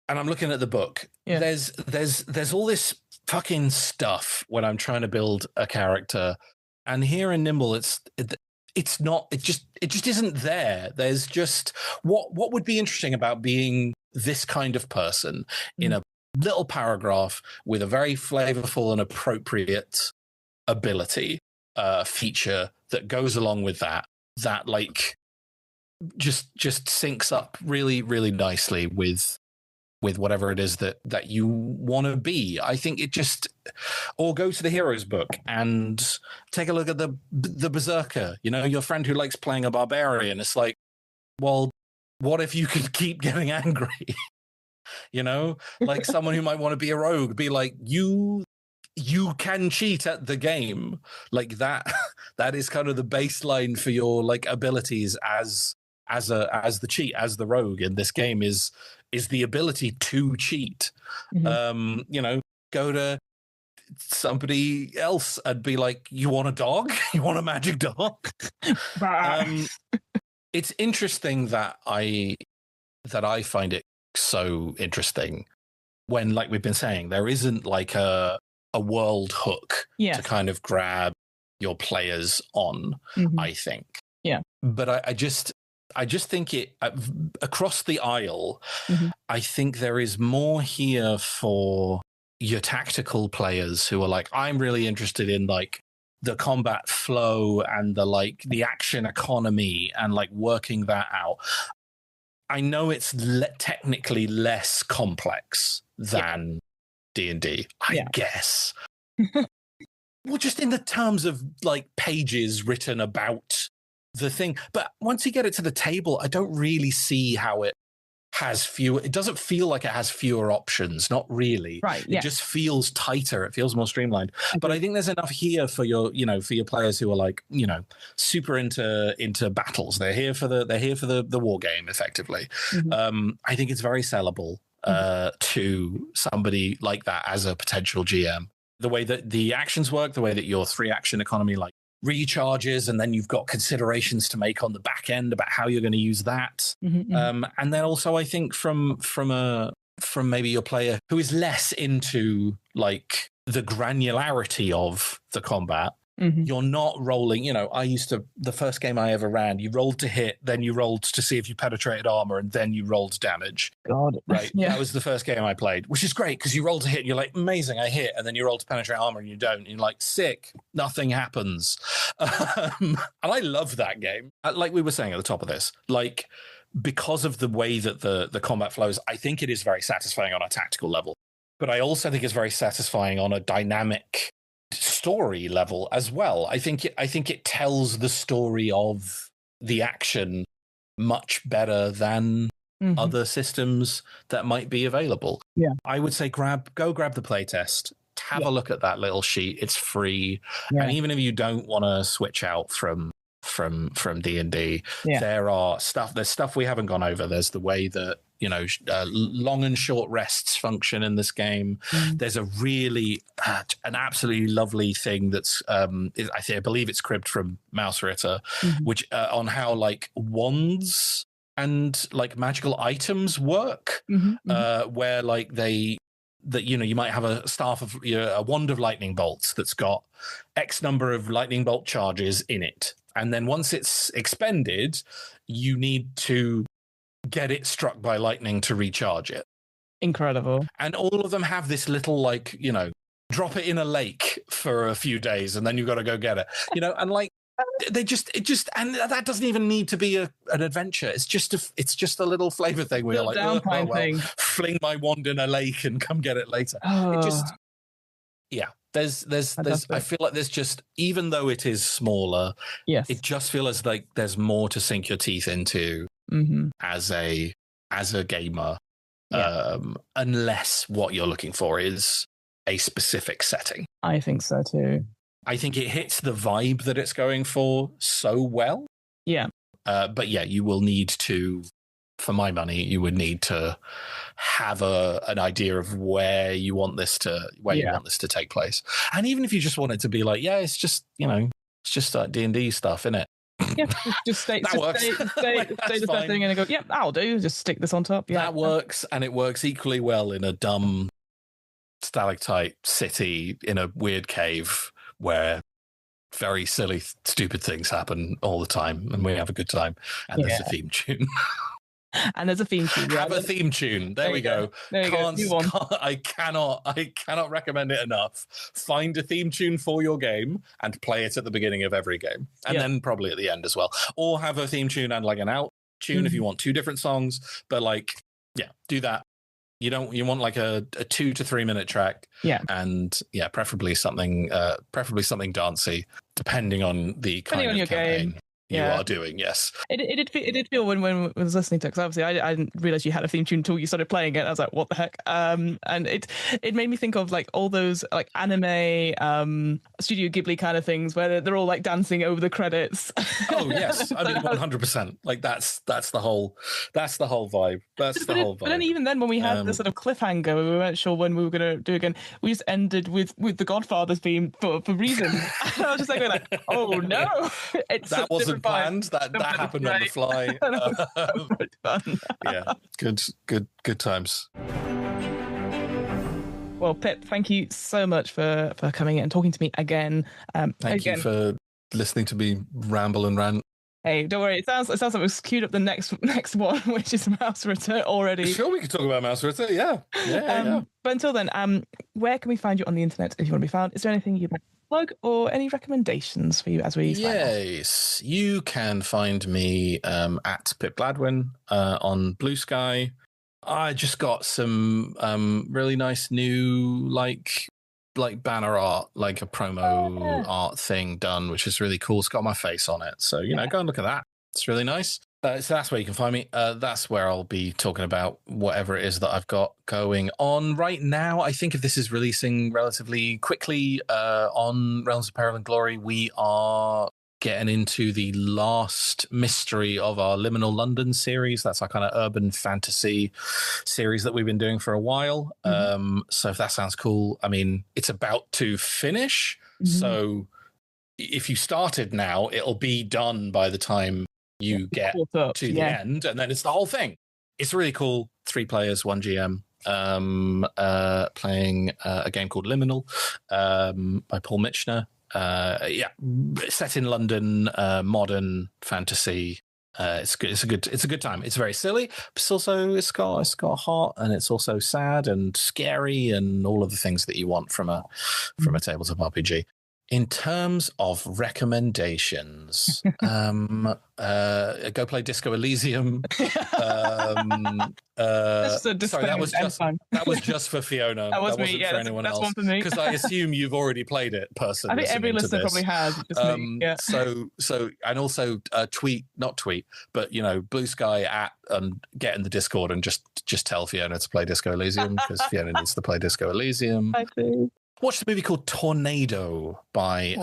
and I'm looking at the book, there's all this fucking stuff when I'm trying to build a character, and here in Nimble it's not, it just isn't there. There's just what would be interesting about being this kind of person in a little paragraph with a very flavorful and appropriate ability feature that goes along with that like just syncs up really, really nicely with whatever it is that you want to be. I think it just, or go to the Heroes book and take a look at the Berserker, your friend who likes playing a barbarian. It's like, well, what if you could keep getting angry? Like someone who might want to be a rogue, be like, you can cheat at the game. Like that is kind of the baseline for your like abilities as the rogue in this game is the ability to cheat. Go to somebody else and be like, you want a dog? You want a magic dog? It's interesting that I find it so interesting when, like we've been saying, there isn't like a world hook to kind of grab your players on, I think. Yeah. But I just think it across the aisle, I think there is more here for your tactical players who are like, I'm really interested in like the combat flow and the action economy and like working that out. I know it's technically less complex than D&D, I guess. Well, just in the terms of like pages written about the thing. But once you get it to the table, I don't really see how it has fewer. It doesn't feel like it has fewer options. Not really. Right. It just feels tighter. It feels more streamlined. But I think there's enough here for your players who are like, super into battles. They're here for the war game, effectively. I think it's very sellable to somebody like that as a potential GM. The way that the actions work, the way that your 3-action economy like recharges, and then you've got considerations to make on the back end about how you're going to use that. And then also I think from maybe your player who is less into like the granularity of the combat, you're not rolling, the first game I ever ran, you rolled to hit, then you rolled to see if you penetrated armor, and then you rolled damage. God. Right. That was the first game I played, which is great because you roll to hit and you're like, amazing, I hit. And then you roll to penetrate armor and you don't. And you're like, sick, nothing happens. And I love that game. Like we were saying at the top of this, like, because of the way that the combat flows, I think it is very satisfying on a tactical level. But I also think it's very satisfying on a dynamic story level as well. I think it tells the story of the action much better than other systems that might be available. Yeah. I would say go grab the playtest, have a look at that little sheet. It's free. Yeah. And even if you don't want to switch out from D&D, there's stuff we haven't gone over. There's the way that, long and short rests function in this game. There's a really an absolutely lovely thing that's I believe it's cribbed from Mouse Ritter, which on how like wands and like magical items work, where like you might have a staff of a wand of lightning bolts that's got X number of lightning bolt charges in it, and then once it's expended, you need to get it struck by lightning to recharge it. Incredible. And all of them have this little like drop it in a lake for a few days and then you've got to go get it, and like and that doesn't even need to be an adventure. It's just a little flavor thing where you're like, fling my wand in a lake and come get it later. It just there's I feel like there's just, even though it is smaller, it just feels like there's more to sink your teeth into as a gamer, unless what you're looking for is a specific setting. I think so too. I think it hits the vibe that it's going for so well. Yeah. But yeah, you will need to, for my money, you would need to have an idea of where you want this to take place. And even if you just want it to be like, it's just, it's just D&D stuff, innit? Yeah, just stay the setting and go, that'll do. Just stick this on top. Yeah, that works, and it works equally well in a dumb stalactite city in a weird cave where very silly, stupid things happen all the time, and we have a good time. And there's a theme tune. And there's a theme tune. Have a theme tune. There we go. I cannot recommend it enough. Find a theme tune for your game and play it at the beginning of every game, and then probably at the end as well. Or have a theme tune and like an out tune if you want two different songs. But like, do that. You want like a 2 to 3 minute track, and preferably something dancey, depending on the kind of campaign you are doing. Yes, it did feel when I was listening to it, because obviously I didn't realize you had a theme tune until you started playing it. I was like, what the heck? And it made me think of like all those like anime Studio Ghibli kind of things where they're all like dancing over the credits. Oh yes, I mean 100%. Like that's the whole vibe. That's the whole vibe. But then even then, when we had the sort of cliffhanger, we weren't sure when we were going to do it again. We just ended with the Godfather's theme for reasons. I was just like, oh no, that wasn't planned. That happened on the fly. Yeah, good times. Well, Pip, thank you so much for coming in and talking to me again. Thank you for listening to me ramble and rant. Hey, don't worry. It sounds like we've queued up the next one, which is Mouse Ritter already. Sure, we can talk about Mouse Ritter. Yeah. But until then, where can we find you on the internet if you want to be found? Is there anything you'd like to plug or any recommendations for you as we? Yes, you can find me at Pip Gladwin on Blue Sky. I just got some really nice new like banner art, like a promo art thing done, which is really cool. It's got my face on it. So, go and look at that. It's really nice. So that's where you can find me. That's where I'll be talking about whatever it is that I've got going on right now. I think if this is releasing relatively quickly on Realms of Peril and Glory, we are getting into the last mystery of our Liminal London series. That's our kind of urban fantasy series that we've been doing for a while. So if that sounds cool, I mean, it's about to finish. So if you started now, it'll be done by the time you get to the end, and then it's the whole thing. It's really cool. 3 players, 1 GM, playing a game called Liminal by Paul Mitchner. Set in London, modern fantasy. It's good. It's a good time. It's very silly, but it's got a heart, and it's also sad and scary and all of the things that you want from a tabletop RPG. In terms of recommendations, go play Disco Elysium. Sorry, that was just for Fiona. That wasn't me. Yeah, for anyone that's else. one for me. Because I assume you've already played it, person. I think every listener to this. probably has. Just me. Yeah. So, and also not tweet, but Blue Sky at and get in the Discord and just tell Fiona to play Disco Elysium because Fiona needs to play Disco Elysium. I do. Watched a movie called Tornado by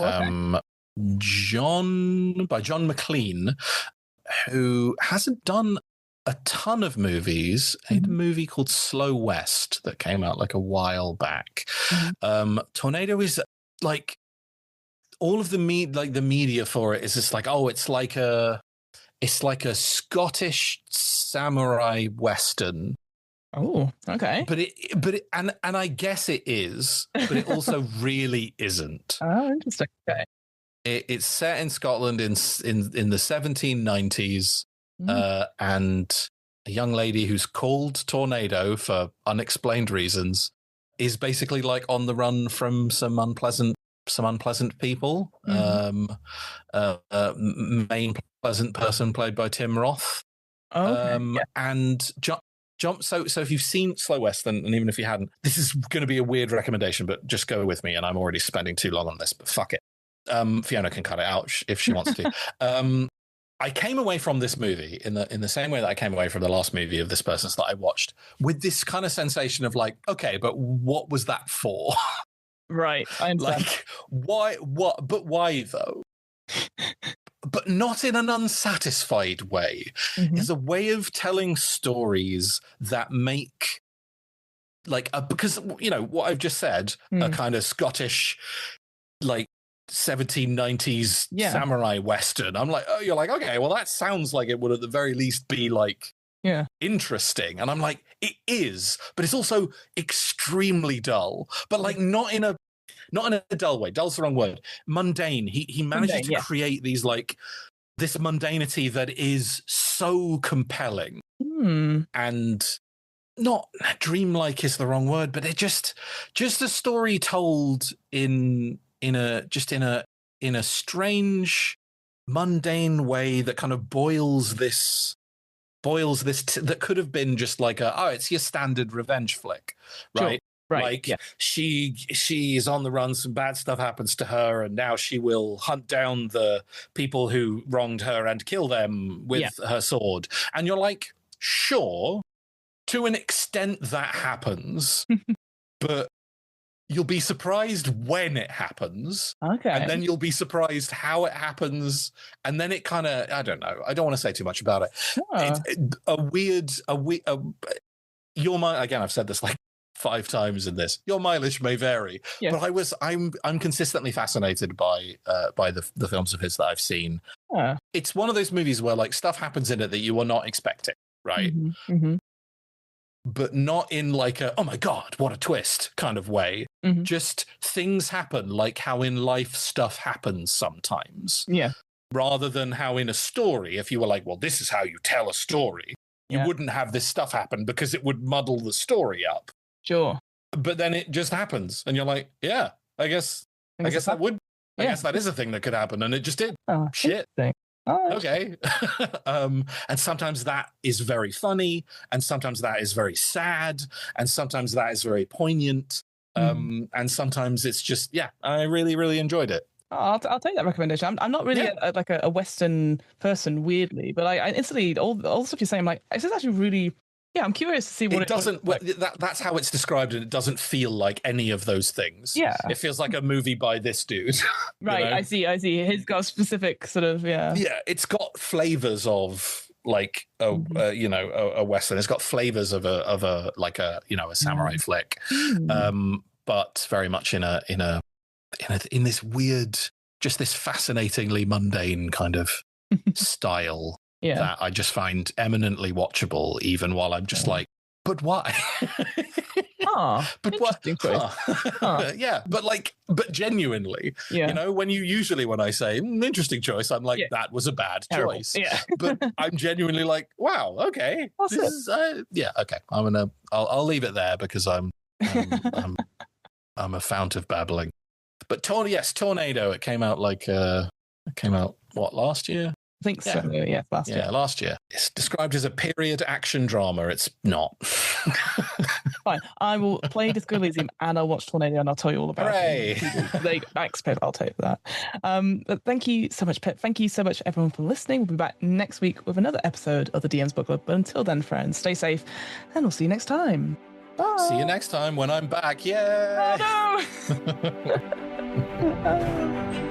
John McLean, who hasn't done a ton of movies. He had a movie called Slow West that came out like a while back. Tornado is like all of the media for it is just like, oh, it's like a Scottish samurai western. Oh, okay. But I guess it is, but it also really isn't. Oh, interesting. Okay. It's set in Scotland in the 1790s, and a young lady who's called Tornado for unexplained reasons is basically like on the run from some unpleasant people. Main pleasant person played by Tim Roth. And jump. So if you've seen Slow West, and even if you hadn't, this is going to be a weird recommendation, but just go with me. And I'm already spending too long on this, but fuck it. Fiona can cut it out if she wants to. I came away from this movie in the same way that I came away from the last movie of this person's that I watched, with this kind of sensation of like, okay, but what was that for? Right. I understand. Like, why? What? But why though? But not in an unsatisfied way. It's a way of telling stories that make because what I've just said, a kind of Scottish, like 1790s samurai western. I'm like, oh, you're like, okay, well, that sounds like it would at the very least be like interesting. And I'm like, it is, but it's also extremely dull. But like not in a dull way. Dull's the wrong word. Mundane. He manages to create these like this mundanity that is so compelling and not dreamlike is the wrong word, but it just a story told in a strange, mundane way that kind of boils this that could have been just like it's your standard revenge flick, right? Sure. Right. Like she is on the run, some bad stuff happens to her, and now she will hunt down the people who wronged her and kill them with her sword. And you're like, sure, to an extent that happens, but you'll be surprised when it happens. Okay. And then you'll be surprised how it happens. And then it kind of, I don't know. I don't want to say too much about it. It's your mind, again, I've said this like 5 times in this. Your mileage may vary. Yeah. But I'm consistently fascinated by the films of his that I've seen. Yeah. It's one of those movies where like stuff happens in it that you were not expecting, right? But not in like a, oh my God, what a twist kind of way. Just things happen like how in life stuff happens sometimes. Yeah. Rather than how in a story, if you were like, well, this is how you tell a story, you wouldn't have this stuff happen because it would muddle the story up. Sure. But then it just happens. And you're like, yeah, I guess that would, I guess that is a thing that could happen. And it just did. Oh, shit. Oh, okay. And sometimes that is very funny, and sometimes that is very sad, and sometimes that is very poignant. And sometimes it's just, I really, really enjoyed it. I'll take that recommendation. I'm not really a Western person, weirdly, but I instantly, all the stuff you're saying, I'm like, this is actually really... Yeah, I'm curious to see what it doesn't. That's how it's described, and it doesn't feel like any of those things. Yeah, it feels like a movie by this dude. Right, I see. He's got a specific sort of Yeah, it's got flavors of like a western. It's got flavors of a samurai flick, but very much in this weird, just this fascinatingly mundane kind of style. Yeah. That I just find eminently watchable, even while I'm just like, but why? But what? Yeah, but genuinely, when I say interesting choice, I'm like, that was a bad choice. Yeah. But I'm genuinely like, wow, okay, okay. I'll leave it there because I'm a fount of babbling. But Tornado. It came out last year? I think so. Yeah, last year. Yeah, last year. It's described as a period action drama. It's not. Fine. I will play Disco Elysium and I'll watch Tornado and I'll tell you all about it. Thanks, Pip. I'll take that. But thank you so much, Pip. Thank you so much, everyone, for listening. We'll be back next week with another episode of the DM's Book Club. But until then, friends, stay safe and we'll see you next time. Bye. See you next time when I'm back. Yay! Oh, no!